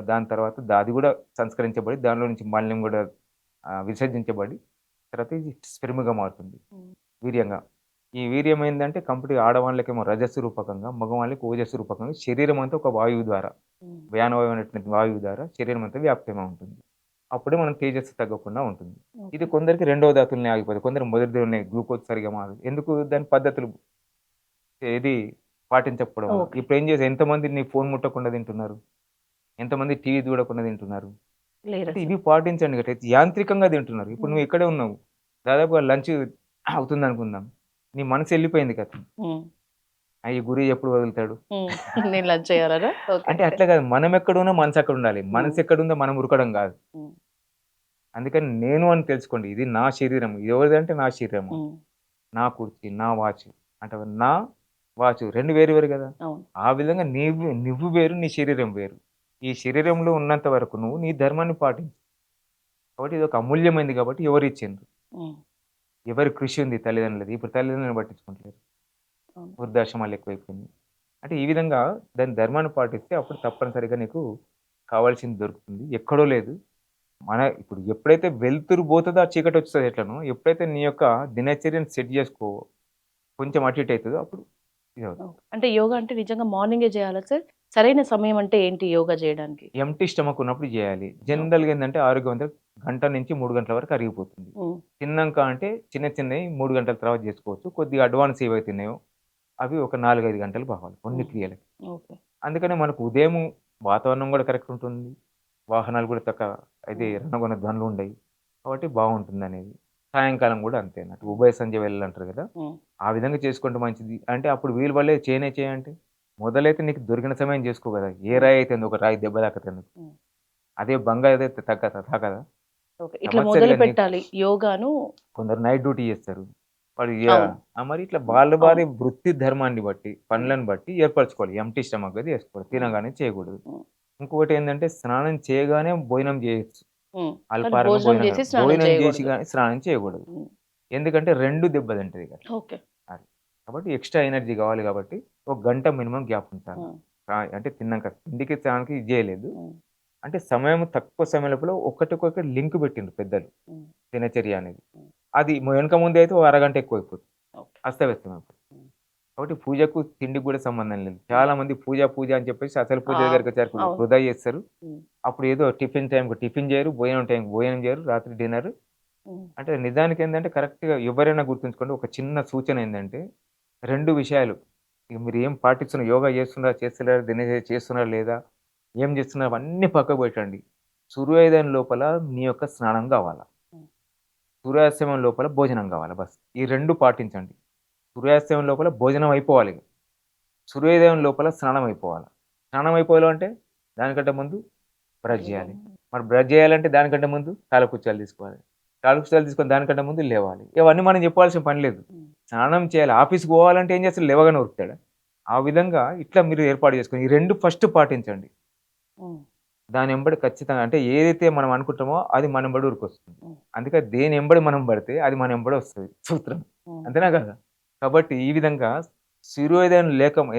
దాని తర్వాత అది గూడా సంస్కరించబడి దానిలో నుంచి మాలిన్యం గూడా విసర్జించబడి తర్వాత ఇది స్పెర్మ్‌గా మారుతుంది. హ్మ్. వీర్యంగా. ఈ వీర్యం ఏందంటే కంప్లీట్‌గా ఆడవాళ్ళకేమో రజస్సు రూపకంగా, మగవాళ్ళకి ఓజస్సు రూపకంగా శరీరం అంతా ఒక వాయువు ద్వారా, హ్మ్. వ్యానవాయువు అనేటువంటి వాయువు ద్వారా శరీరం అంతా వ్యాప్తంగా ఉంటుంది. అప్పుడే మనం తేజస్సు తగ్గకుండా ఉంటుంది. ఇది ఓకే. కొందరికి రెండవ ధాతువులనే ఆగిపోతది. కొందరు మొదటిదోనే గ్లూకోజ్ సరిగ్గా మారదు. ఎందుకు దాని పద్ధతులు ఏది పాటించకపోవడం వల్ల. ఓకే. ఇప్పుడేం చేసి ఎంతమంది నీ ఫోను ముట్టకుండా తింటున్నారు? ఎంతమంది టీవీ చూడకుండా తింటున్నారు? అంటే లేరసలు. ఇవి పాటించండి గట్ట యాంత్రికంగా తింటున్నారు. ఇప్పుడు హ్మ్. నువ్వు ఇక్కడే ఉన్నావు. దాదాపుగా లంచ్ అవుతుందనుకుందాం. నీ మనసు ఎళ్ళిపోయింది కదా! హ్మ్. ఈ గురి ఎప్పుడు వదులుతాడు? హ్మ్. నేను లంచ్ చేయాలనా? ఓకే. అంటే అట్లా కాదు. మనం ఎక్కడున్నా మనసు అక్కడుండాలి. హ్మ్. మనసు ఎక్కడుందో మనం ఉరకడం కాదు. హ్మ్. అందుకని నేను అని తెలుసుకోండి. ఇది నా శరీరం. ఇది ఎవరిదంటే నా శరీరము. హ్మ్. నా కుర్చీ, నా వాచ్. అంటే నా వాచ్ 2 వేరు వేరు కదా! అవును. ఆ విధంగా నువ్వు వేరు, నీ శరీరం వేరు. ఈ శరీరంలో ఉన్నంత వరకు నువ్వు నీ ధర్మాన్ని పాటించు. కాబట్టి ఇదొక అమూల్యమైనది కాబట్టి ఎవరిచ్చిండ్రు? హ్మ్. ఎవరి కృషి ఉంది తల్లిదండ్రులది. ఇప్పుడు తల్లిదండ్రులను పట్టించుకుంటలేరు. అవును. వృద్ధాశ్రమాలు ఎక్కువైపోయినాయి. అంటే ఈ విధంగా దాని ధర్మాన్ని పాటిస్తే అప్పుడు తప్పనిసరిగా నీకు కావాల్సింది దొరుకుతుంది. ఎక్కడో లేదు. ఇప్పుడు ఎప్పుడైతే వెలుతురు పోతదో ఆ చీకటొస్తది ఎట్లనో, ఎప్పుడైతే నీ యొక్క దినచర్యను సెట్ జేసుకో కొంచెం అటు ఇటు అయితదో అప్పుడు ఇదవుతుంది. ఓకే. అంటే యోగా అంటే నిజంగా మార్నింగే జేయాలా సార్? సరైన సమయం అంటే ఏంటి యోగా జేయడానికి? ఎంప్టీ స్టమక్ ఉన్నప్పుడు జేయాలి. ఓకే. జనరల్‌గా ఏందంటే ఆరోగ్యవంతంగా గంట నుంచి 3 గంటల వరకు అరిగిపోతుంది. హ్మ్. తిన్నంక అంటే చిన్నయి 3 గంటల తర్వాత జేసుకోవచ్చు. కొద్దిగా అడ్వాన్స్ ఏవైతున్నాయో అవి ఒక 4, 5 గంటలు కావాలి కొన్ని హ్మ్. క్రియలకి. ఓకే. అందుకనే మనకు ఉదయం వాతావరణం గూడా కరెక్ట్ ఉంటుంది. వాహనాలు గూడా ఇది హ్మ్. రణగొణ ధ్వనులుండయి. కాబట్టి బావుంటుందనేది. సాయంకాలం గూడా అంతే అన్నట్టు. ఉభయ సంధ్య వేళలంటారు గదా! హ్మ్. ఆ విధంగా చేసుకుంటే మంచిది. అంటే అప్పుడు వీలు పడలే చేయంటే, మొదలైతే నీకు దొరికిన సమయం జేసుకో గదా! ఏ హ్మ్. రాయి అయితేంది ఒక రాయి దెబ్బ తాకతెందుకు? హ్మ్. అదే బంగారు అయితే తాకదా? ఓకే. ఇట్లా తప్పనిసరిగా మొదలుపెట్టాలి యోగాను. కొందరు నైట్ డ్యూటీ జేస్తారు. వాడు అవును. మరి ఇట్లా హ్మ్. వాళ్ళ అవును. వారి వృత్తి ధర్మాన్ని బట్టి, హ్మ్. పనులను బట్టి ఏర్పరచుకోవాలి. ఎంప్టీ స్టమక్‌గా చేసుకోవాలి. హ్మ్. తినగానే చేయకూడదు. హ్మ్. ఇంకొకటేందంటే స్నానం చేయగానే భోజనం జేయొచ్చు. హ్మ్. కానీ అల్పాహారంగా భోజనం భోజనం జేసి కాదు. స్నానం భోజనం జేసి చేయగూడదు. గాని స్నానం చేయకూడదు. హ్మ్. ఎందుకంటే 2 దెబ్బతింటది కదా! ఓకే. అది. కాబట్టి ఎక్స్‌ట్రా ఎనర్జీ కావాలి కాబట్టి ఒక గంట మినిమమ్ గ్యాప్ ఉంచాల. హ్మ్. అంటే తిన్నాక తిండికి, స్నానానికి ఇది జేయలేదు. హ్మ్. అంటే సమయం తక్కువ సమయం లోపల ఒకటికొకటి లింక్ పెట్టిండ్రు పెద్దలు. హ్మ్. దినచర్య అనేది. హ్మ్. అది వెనక ముందే అయితే ఓ అరగంట ఎక్కువైపోతుంది. ఓకే. అస్తవ్యస్తమైపోతుంది. హ్మ్. కాబట్టి పూజకు తిండికి గూడా సంబంధం లేదు. హ్మ్. చాలామంది పూజ అని చెప్పేసి అసలు పూజ ఆ! దగ్గరికొచ్చేసరికి అవును. వృధా చేస్తారు. హ్మ్. అప్పుడు ఏదో టిఫిన్ టైంకి టిఫిన్ జేయరు. భోజనం టైంకి భోజనం జేయరు. రాత్రి డిన్నర్. హ్మ్. అంటే నిజానికేందంటే కరెక్ట్‌గా ఎవరైనా గుర్తుంచుకోండి. ఒక చిన్న సూచన ఏందంటే 2 విషయాలు. ఇక మీరు ఏం పాటిస్తున్నారు, యోగా చేస్తున్నారా? చేస్తలేరా? దినచర్య చేస్తున్నారా? లేదా? ఏం చేస్తున్నారు? అవన్నీ పక్కకు పెట్టండి. సూర్యోదయం లోపల మీ యొక్క స్నానం గావాల. హ్మ్. సూర్యాస్తమయం లోపల భోజనం గావాల బస్. ఈ 2 పాటించండి. సూర్యాస్తమయం లోపల భోజనం అయిపోవాలి. సూర్యోదయం లోపల స్నానం అయిపోవాల. స్నానం అయిపోవాలంటే అంటే దానికంటే ముందు బ్రష్ జేయాలి. మరి బ్రష్ జేయాలంటే దానికంటే ముందు కాలకృత్యాలు తీసుకోవాలి. కాలకృత్యాలు తీసుకొని దానికంటే ముందు లేవాలి. ఇవన్నీ మనం జెప్పాల్సిన పని లేదు. హ్మ్. స్నానం చేయాలి. ఆఫీస్‌కి పోవాలంటే ఏం చేస్తాడు? లేవగానే ఉరుకుతాడా? ఆ విధంగా ఇట్లా మీరు ఏర్పాటు చేసుకొని ఈ 2 ఫస్ట్ పాటించండి. హ్మ్. దాని ఎంబడి ఖచ్చితంగా అంటే ఏదైతే మనం అనుకుంటామో అది మన ఎంబడి ఉరికొస్తుంది. హ్మ్. అందుకే దేని ఎంబడి మనం పడితే అది మన ఎంబడే వస్తది సూత్రం. హ్మ్. అంతేనా కదా? కాబట్టి ఈ విధంగా సూర్యోదయం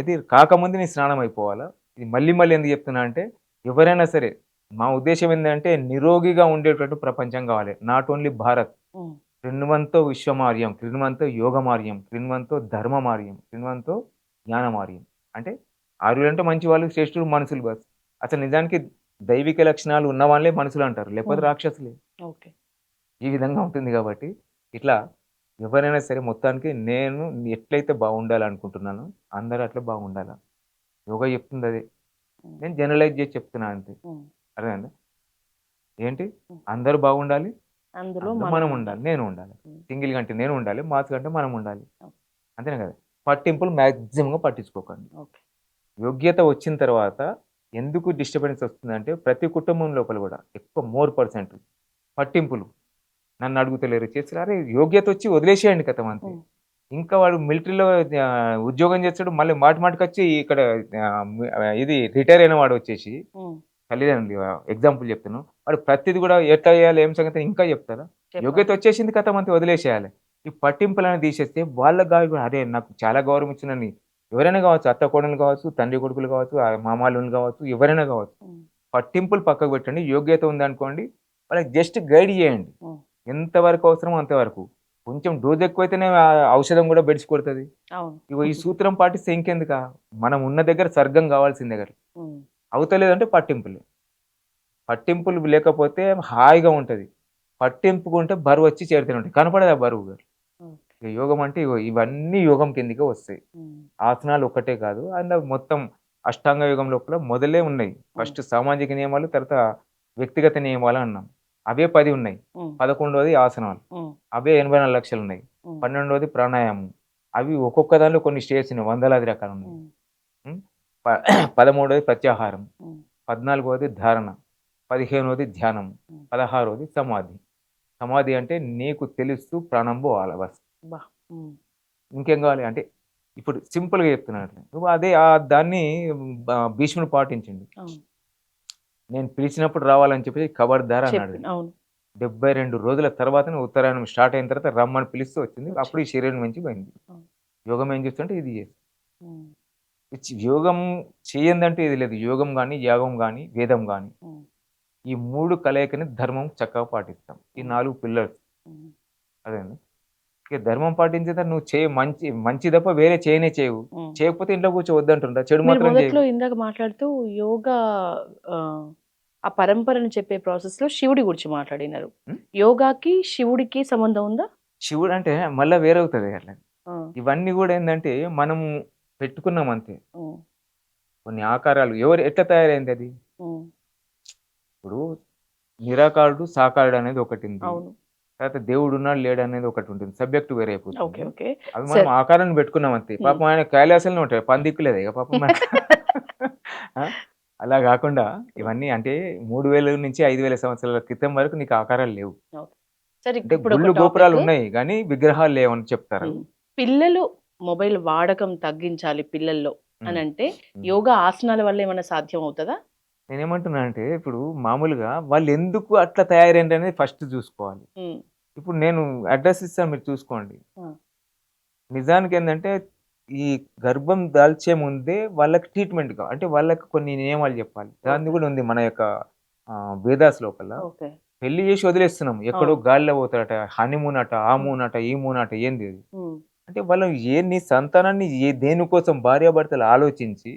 ఇది కాకముందే నీ స్నానం అయిపోవాలా. ఇది మళ్ళీ మళ్ళీ ఎందుకు చెప్తున్నా అంటే ఎవరైనా సరే మా ఉద్దేశ్యం ఏందంటే నిరోగిగా ఉండేటట్టు ప్రపంచం కావాలి. Not only Bharat. హ్మ్. కృణ్వంతో విశ్వమార్యం, కృణ్వంతో యోగమార్యం, కృణ్వంతో ధర్మమార్యం, కృణ్వంతో జ్ఞానమార్యం. అంటే ఆర్యులంటే మంచివాళ్ళు, శ్రేష్ఠులు, మనుషులు బస్. అసలు నిజానికి దైవిక లక్షణాలు ఉన్నవాళ్ళే మనుషులంటారు. లేకపోతే హ్మ్. రాక్షసులే. ఓకే. ఈ విధంగా ఉంటుంది కాబట్టి, ఇట్లా ఎవరైనా సరే మొత్తానికి నేను ఎట్లయితే బాగుండాలనుకుంటున్నానో, అందరూ అట్లా బాగుండాల. యోగా చెప్తుందదే. హ్మ్. నేను జనరలైజ్ చేసి చెప్తున్నా అంతే. హ్మ్. అర్థమైందా? ఏంటి? హ్మ్. అందరూ బాగుండాలి. అందులో అందులో మనం మనం ఉండాలి. ఉండాలి. నేను ఉండాలి. హ్మ్. సింగిల్‌గా అంటే నేను ఉండాలి. మాస్‌గా అంటే మనం ఉండాలి. ఓకే. అంతేనా కదా? పట్టింపులు మ్యాక్సిమంగా పట్టించుకోకండి. ఓకే. యోగ్యత వచ్చిన తర్వాత ఎందుకు డిస్టర్బెన్స్ వస్తుందంటే ప్రతి కుటుంబం లోపల కూడా ఎక్కువ మోర్ పర్సెంట్ పట్టింపులు. నన్ను అడుగుతలేరు, చేస్తలేరు. అరే యోగ్యత వచ్చి వదిలేసేయండి కథం అంతే. హ్మ్. ఇంకా వాడు మిలిటరీలో ఉద్యోగం చేస్తాడు. మళ్ళీ మాటి మాటికొచ్చి ఇక్కడ ఇది రిటైర్ అయిన వాడు వచ్చేసి హ్మ్. తల్లిదండ్రులు ఎగ్జాంపుల్ చెప్తాను. వాడు ప్రతిది కూడా ఎట్లా చేయాలి, ఏం సంగతి ఇంకా చెప్తారా? చెప్పాలి. యోగ్యత వచ్చేసింది కథం అంతే వదిలేసేయాలి. ఈ పట్టింపులను తీసేస్తే వాళ్ళకి కూడా అరే నాకు చాలా గౌరవం ఇచ్చినని ఎవరైనా కావచ్చు, అత్త కోడలు కావచ్చు, తండ్రి కొడుకులు కావచ్చు, మామాలులు కావచ్చు, ఎవరైనా కావచ్చు. హ్మ్. పట్టింపులు పక్కకు పెట్టండి. యోగ్యత ఉందనుకోండి, వాళ్ళకి జస్ట్ గైడ్ చేయండి. హ్మ్. ఎంతవరకు అవసరమో అంతవరకు. కొంచెం డోస్ ఎక్కువైతేనే ఔషధం కూడా బెడిసి కొడతది. అవును. ఇగో ఈ సూత్రం పాటిస్తే ఇంకెందుకా? మనం ఉన్న దగ్గర స్వర్గం కావాల్సిందే కదా! హ్మ్. అవుతలేదంటే పట్టింపులు. పట్టింపులు లేకపోతే హాయిగా ఉంటది. పట్టింపుకుంటే బరువొచ్చి చేరుతూనే ఉంటది. కనపడదు ఆ బరువు. ఓకే. ఇగ యోగం అంటే ఇగో ఇవన్నీ యోగం కిందకే వస్తాయి. హ్మ్. ఆసనాలు ఒక్కటే కాదు. అందులో మొత్తం అష్టాంగ యోగం లోపల మొదలే ఉన్నాయి. హ్మ్. ఫస్ట్ సామాజిక నియమాలు, తర్వాత వ్యక్తిగత నియమాలు అన్నాం. అవే 10 ఉన్నాయి. హ్మ్. 11వది ఆసనాలు. హ్మ్. అవే 84 లక్షలున్నాయి. హ్మ్. 12వది ప్రాణాయామం. అవి ఒక్కొక్క దాంట్లో కొన్ని స్టేట్స్ ఉన్నాయి. వందలాది రకాలున్నాయి. హ్మ్. హ్మ్. ప 13వది ప్రత్యాహారం. హ్మ్. 14వది ధారణ. 15వది ధ్యానం. హ్మ్. 16వది సమాధి. సమాధి అంటే నీకు తెలుస్తూ ప్రాణం పోవాలి బస్. అబ్బా! హ్మ్. ఇంకేం గావాలి అంటే, ఇప్పుడు సింపుల్‌గా చెప్తున్నాను. నువ్వు అదే దాన్ని భీష్ముడు పాటించిండు. అవును. నేను పిలిచినప్పుడు రావాలని చెప్పేసి ఖబర్దార్ అన్నాడు. అవును. 72 రోజుల తర్వాతనే ఉత్తరాయణం స్టార్ట్ అయిన తర్వాత రమ్మని పిలిస్తే వచ్చింది. అప్పుడు వచ్చింది. ఈ శరీరం నుంచి పోయింది. అవును. యోగం ఏం చేస్తుందంటే ఇది చేస్తుంది. హ్మ్. యోగం చేయందంటే ఇది లేదు. యోగం గాని, యాగం గాని, వేదం గాని హ్మ్. ఈ 3 కలయికని ధర్మం చక్కగా పాటిస్తాం. ఈ హ్మ్. 4 పిల్లర్స్ హ్మ్. అదేండి. ఇక ధర్మం పాటించే తర్వాత నువ్వు మంచి తప్ప వేరే చేయనే చేయవు. హ్మ్. చేయకపోతే ఇంట్లో కూర్చో వద్దంటుంటా. చెడు మీరు మాత్రం మొదట్లో చేయకు. ఇందాక మాట్లాడుతూ యోగా ఆహ్, ఆ పరంపరను చెప్పే ప్రాసెస్‌లో శివుడి గురించి మాట్లాడినారు. హ్మ్. యోగాకి, శివుడికి సంబంధం ఉందా? శివుడంటే మళ్ళా వేరవుతది అట్లా. ఆ! ఇవన్నీ గూడా ఏందంటే మనము పెట్టుకున్నాం అంతే. హ్మ్. కొన్ని ఆకారాలు ఎవరు ఎట్లా తయారైందది? హ్మ్. ఇప్పుడు నిరాకారుడు, సాకారుడు అనేది ఒకటుంది. అవును. తర్వాత దేవుడున్నాడు, లేడనేది ఒకటుంటుంది. Subject okay. వేరైపోతుంది. ఓకే. అవి మనం సరే. ఆకారాన్ని పెట్టుకున్నాం అంతే. హ్మ్. పాపం ఆయన కైలాసంలో ఉంటాడు. పందిక్కులేదా ఇగ పాపం మనకు. ఆ! అలా గాకుండా ఇవన్నీ అంటే 3000-5000 సంవత్సరాల క్రితం వరకు నీకు ఆకారాలు లేవు. ఓకే. సరే అంటే ఇప్పుడొక గుళ్ళు, టాపిక్. గోపురాలున్నాయి గానీ విగ్రహాలు లేవని చెప్తారు. హ్మ్. పిల్లలు మొబైల్ వాడకం తగ్గించాలి పిల్లల్లో హ్మ్. అనంటే హ్మ్. యోగా ఆసనాల వల్ల ఏమన్నా సాధ్యం అవుతదా? నేనేమంటున్నానంటే ఇప్పుడు మామూలుగా వాళ్ళెందుకు అట్లా తయారైండ్రనేది ఫస్ట్ జూసుకోవాలి. హ్మ్. ఇప్పుడు నేను అడ్రెస్ ఇస్తాను మీరు చూసుకోండి. ఆ! నిజానికేందంటే ఈ గర్భం దాల్చే ముందే వాళ్ళకి ట్రీట్‌మెంట్‌గా అంటే వాళ్ళకి కొన్ని నియమాలు జెప్పాలి. దానిది ఓకే. గూడా ఉంది మన యొక్క వేదాస్ లోపల. ఓకే. పెళ్లి జేసి వదిలేస్తున్నాం. ఎక్కడో అవును. గాలిలో పోతాడట, హనీమూన్ అట, ఆ హ్మ్. మూన్ అట, ఈ మూన్ అట ఏంది అది? హ్మ్. అంటే వాళ్ళు నీ సంతానాన్ని దేనికోసం భార్యాభర్తలు ఆలోచించి,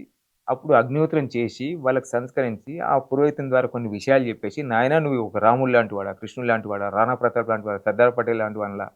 అప్పుడు అగ్నిహోత్రం చేసి, వాళ్ళకి సంస్కరించి, ఆ పురోహితుని ద్వారా కొన్ని విషయాలు జెప్పేసి, నాయనా నువ్వు ఒక రాముడు లాంటి వాడా, కృష్ణుడు లాంటి వాడా, రాణా ప్రతాప్ లాంటి వాడా, సర్దార్ పటేల్ లాంటి వానిలా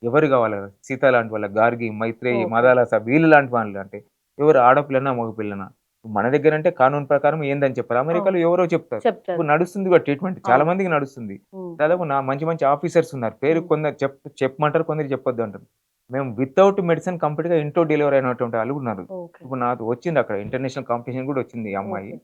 ఎవరు గావాలి? సీత లాంటి వాళ్ళ, గార్గి, మైత్రేయి, ఓకే. మదాలస వీళ్ళు లాంటి వాళ్ళు అంటే ఎవరు ఆడపిల్లనా? మగపిల్లనా? మన దగ్గరంటే కానూన్ ప్రకారం ఏందని చెప్పరు. అవును. అమెరికాలో ఎవరో చెప్తారు. చెప్తారు. ఇప్పుడు నడుస్తుంది గూడా ట్రీట్మెంట్. చాలా అవును. మందికి నడుస్తుంది. హ్మ్. దాదాపు మంచి మంచి ఆఫీసర్స్ ఉన్నారు. పేరు హ్మ్. కొందరు చెప్పమంటారు, కొందరు చెప్పొద్దంటారు. మేము వితౌట్ మెడిసిన్ కంప్లీట్‌గా ఇంట్లో డెలివరీ అయినటువంటి ఆళ్ళు ఉన్నారు. ఓకే. ఇప్పుడు నాకు వచ్చిందక్కడ ఇంటర్నేషనల్ కాంపిటీషన్ గూడా వచ్చింది ఈ అమ్మాయి. ఓకే.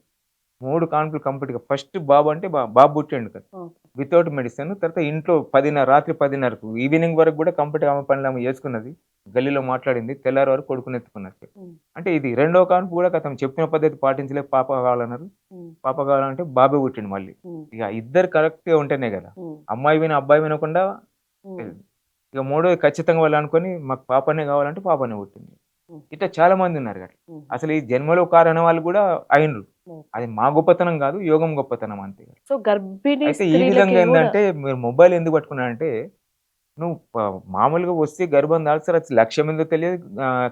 3 కాన్పులు కంప్లీట్‌గా ఫస్ట్ బాబు అంటే బాబు పుట్టిండు కదా! ఓకే. Without medicine. తర్వాత ఇంట్లో 10:30 రాత్రి 10:30కు ఈవినింగ్ వరకు గూడా కంప్లీట్‌గా ఆమె పనులు ఆమె చేసుకున్నది. గల్లీలో మాట్లాడింది. తెల్లారి వరకు కొడుకునెత్తుకున్నది. హ్మ్. అంటే ఇది రెండో కాన్పు గూడా ఖతం చెప్పిన పద్ధతి పాటించలేదు. పాప కావాలన్నారు. హ్మ్. పాప కావాలంటే బాబే పుట్టిండు మళ్ళీ. హ్మ్. ఇగ ఇద్దరు కరెక్ట్‌గా ఉంటేనే గదా! హ్మ్. అమ్మాయి అబ్బాయి వినకుండా హ్మ్. ఇక మూడోది ఖచ్చితంగా వాళ్ళనుకోని మాకు పాపనే గావాలంటే పాపనే పుట్టింది. హ్మ్. ఇట్లా చాలా మందున్నారు గట్ల. హుహు. అసలు ఈ జన్మలో కారని వాళ్ళు గూడా అయిండ్రు. ఓకే. అది మా గొప్పతనం గాదు. యోగం గొప్పతనం అంతే. సో, గర్భిణీ అయితే ఈ స్త్రీలకి విధంగా గూడా ఏందంటే మీరు మొబైల్ ఎందుకు పట్టుకున్నానంటే నువ్వు మామూలుగా వస్తే గర్భం దాల్చరు. అసలు లక్ష్యం ఏందో తెలియదు.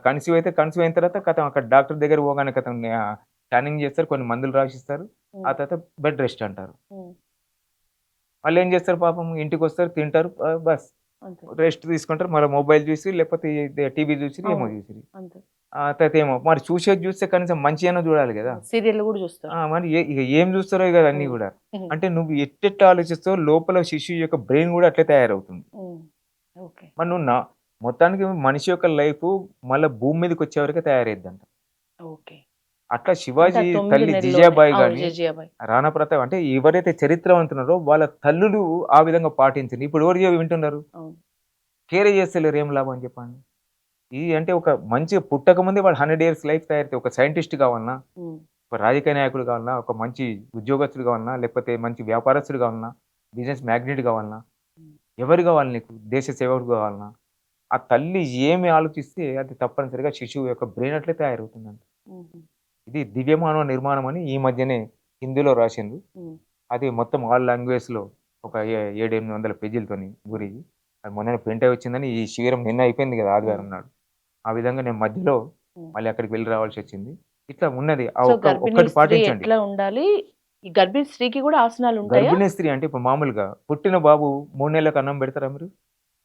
కన్సీవ్ అయితే కన్సీవ్ అయిన తర్వాత ఖతం అక్కడ డాక్టర్ దగ్గర పోగానే ఖతం స్కానింగ్ చేస్తారు. కొన్ని మందులు రాసిస్తారు. ఆ హ్మ్. తర్వాత బెడ్ రెస్ట్ అంటారు. హ్మ్. వాళ్ళేం చేస్తారు పాపం ఇంటికొస్తారు, తింటారు బస్. అంతే. రెస్ట్ తీసుకుంటారు. మళ్ళా మొబైల్ చూసి లేకపోతే టీవీ చూసిరి ఏమో అవును. చూసిరి. అంతే. ఆ తర్వాత ఏమో మరి చూసేది చూస్తే కనీసం మంచిగైనా చూడాలి గదా! సీరియల్‌లు గూడా జూస్తారు. మరి ఇగ ఏం చూస్తారో గదా అన్నీ హ్మ్. గూడా. హుహు. అంటే నువ్వు ఎట్టెట్ట ఆలోచిస్తావో లోపల శిశువు యొక్క బ్రెయిన్ గూడా అట్లే తయారవుతుంది. హ్మ్. ఓకే. మరి నువ్వు మొత్తానికి మనిషి యొక్క లైఫ్ మళ్ళీ భూమి మీదకి వచ్చే వరకే తయారైద్దంట. ఓకే. అట్లా అంటే శివాజీ ఆ 9 తల్లి నెలల్లోనే. జిజాబాయి అవును. గాని, జేజీబాయి. రాణా ప్రతాప్ అంటే ఎవరైతే చరిత్రవంతున్నారో వాళ్ళ తల్లులు ఆ విధంగా పాటించింది. ఇప్పుడు ఎవరు వింటున్నారు? అవును. కేరే చేస్తలేరు, ఏం లాభం చెప్పండి? ఇది అంటే ఒక మంచిగా పుట్టకముందే వాడు 100 ఇయర్స్ లైఫ్ తయారైతే ఒక సైంటిస్ట్ కావాలన్నా, హ్మ్. ఒక రాజకీయ నాయకుడు కావాలన్నా, ఒక మంచి ఉద్యోగస్తుడు కావాలన్నా, లేకపోతే మంచి వ్యాపారస్తుడు కావాలన్నా, బిజినెస్ మ్యాగ్నెట్ కావాలన్నా, హ్మ్. ఎవరు కావాలి నీకు? దేశ సేవకుడు కావాలన్నా, ఆ తల్లి ఏమి ఆలోచిస్తే అది తప్పనిసరిగా శిశువు యొక్క బ్రెయిన్ అట్లే తయారవుతుందంట. హుహు. ఇది దివ్యమానవ నిర్మాణం అని ఈ మధ్యనే హిందీలో రాసిండ్రు. హ్మ్. అది మొత్తం ఆల్ లాంగ్వేజ్‌లో ఒక 7, 800 పేజీలతోని హ్మ్. గురించి. అది మొన్ననే ప్రింట్ అయి వచ్చిందని ఈ శిబిరం నిన్న అయిపోయింది కదా! హ్మ్. ఆదివారం నాడు. ఆ విధంగా నేను మధ్యలో హ్మ్. మళ్ళీ అక్కడికి వెళ్లి రావాల్సొచ్చింది. ఇట్లా ఉన్నది. ఆ సో, గర్భిణీ ఒక్కటి స్త్రీ పాటించండి. ఎట్లా ఉండాలి? ఈ గర్భిణీ స్త్రీకి గూడా ఆసనాలుంటాయా? గర్భిణీ స్త్రీ అంటే ఇప్పుడు మామూలుగా పుట్టిన బాబు 3 నెలలకు అన్నం పెడతారా మీరు?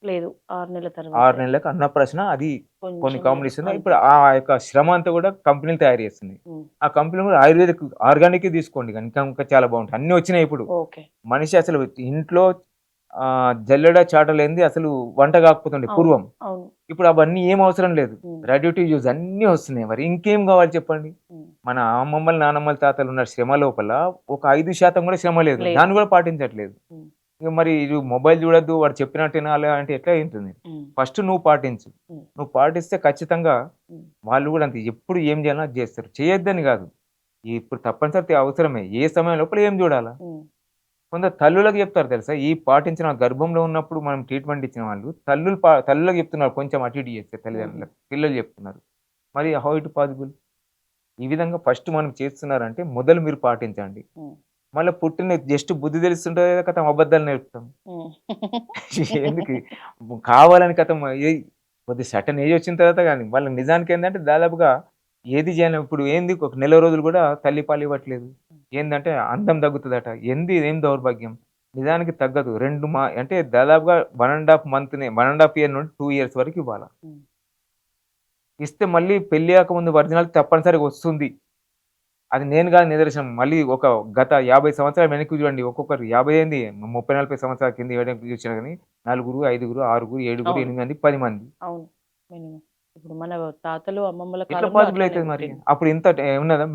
లేదు. 6 నెలల 6 తర్వాతే. నెలలకు అన్నప్రాసన అది కొన్ని కొంచెం కంపెనీస్ ఉన్నాయి. అంతే. ఇప్పుడు ఆ యొక్క శ్రమ అంతా కూడా కంపెనీలు తయారు చేస్తున్నాయి. హ్మ్. ఆ కంపెనీలు కూడా ఆయుర్వేదిక్ ఆర్గానికే తీసుకోండి. ఇంకా చాలా బావుంటాయి. అన్నీ వచ్చినాయి ఇప్పుడు. ఓకే. మనిషి అసలు ఇంట్లో జల్లెడ చాట లేనిది అసలు వంట కాకపోతుండే అవును. పూర్వం. అవును. ఇప్పుడు అవన్నీ ఏం అవసరం లేదు. హ్మ్. రెడీ టు యూజ్ అన్నీ వస్తున్నాయి. మరి ఇంకేం కావాలి చెప్పండి? హ్మ్. మన అమ్మమ్మలు, నానమ్మల, తాతలు ఉన్న శ్రమ లోపల ఒక 5% కూడా శ్రమ లేదు. లేదు. దాన్ని కూడా పాటించట్లేదు. హ్మ్. ఇక మరి ఇది మొబైల్ చూడొద్దు, వాడు చెప్పినట్టు వినాలి అంటే ఎట్లా వింటుంది? హ్మ్. ఫస్ట్ నువ్వు పాటించు. హ్మ్. నువ్వు పాటిస్తే ఖచ్చితంగా హ్మ్. వాళ్ళు కూడా అంతే. ఎప్పుడు ఏం చేయాలో అది చేస్తారు. చేయొద్దని కాదు. ఇప్పుడు తప్పనిసరి అవసరమే. ఏ సమయం లోపల ఏం చూడాలా? హ్మ్. కొందరు తల్లులకు చెప్తారు తెలుసా? ఈ పాటించిన గర్భంలో ఉన్నప్పుడు మనం ట్రీట్మెంట్ ఇచ్చిన వాళ్ళు తల్లులకు చెప్తున్నారు కొంచెం అటు ఇటు చేస్తే హుహు. తల్లిదండ్రులకు. పిల్లలు చెప్తున్నారు. మరి హౌ ఇట్ పాసిబుల్? ఈ విధంగా ఫస్ట్ మనం చేస్తున్నారంటే మొదలు మీరు పాటించండి. హ్మ్. మళ్ళా పుట్టిన జస్ట్ బుద్ధి తెలుస్తుంటది కదా! ఖతం అబద్ధాలు నేర్పుతాం. హ్మ్. ఎందుకు కావాలని ఖతం కొద్ది సర్టెన్ ఏజ్ వచ్చిన తర్వాత గాని వాళ్ళ నిజానికేందంటే దాదాపుగా ఏది చేయను ఇప్పుడు ఏంది ఒక నెల రోజులు కూడా తల్లి పాలు ఇవ్వట్లేదు. ఏందంటే అందం తగ్గుతదట. ఏం దౌర్భాగ్యం. నిజానికి తగ్గదు. 2 అంటే దాదాపుగా 1 ½ మంత్‌నే 1 ½ ఇయర్ నుండి 2 ఇయర్స్ వరకు ఇవ్వాల. హ్మ్. ఇస్తే మళ్ళీ పెళ్లి కాకముందు ఒరిజినల్ తప్పనిసరిగా వస్తుంది. అది నేను గాని నిదర్శనం. మళ్ళీ ఒక గత 50 సంవత్సరాలు వెనక్కి చూడండి. ఒక్కొక్కరు 50 ఏంది 30, 40 సంవత్సరాల కింద వెనక్కి చూసినా గాని నలుగురు, ఐదుగురు, ఆరుగురు, ఏడుగురు, అవును. 8 మంది, 10 మంది. అవును. మినిమమ్. ఇప్పుడు మన తాతలు, అమ్మమ్మల ఎట్లా కాలంలో పాసిబుల్ అట్లనే అయితది మరి? పుట్టిండ్రు. అప్పుడు ఇంత ఉన్నదా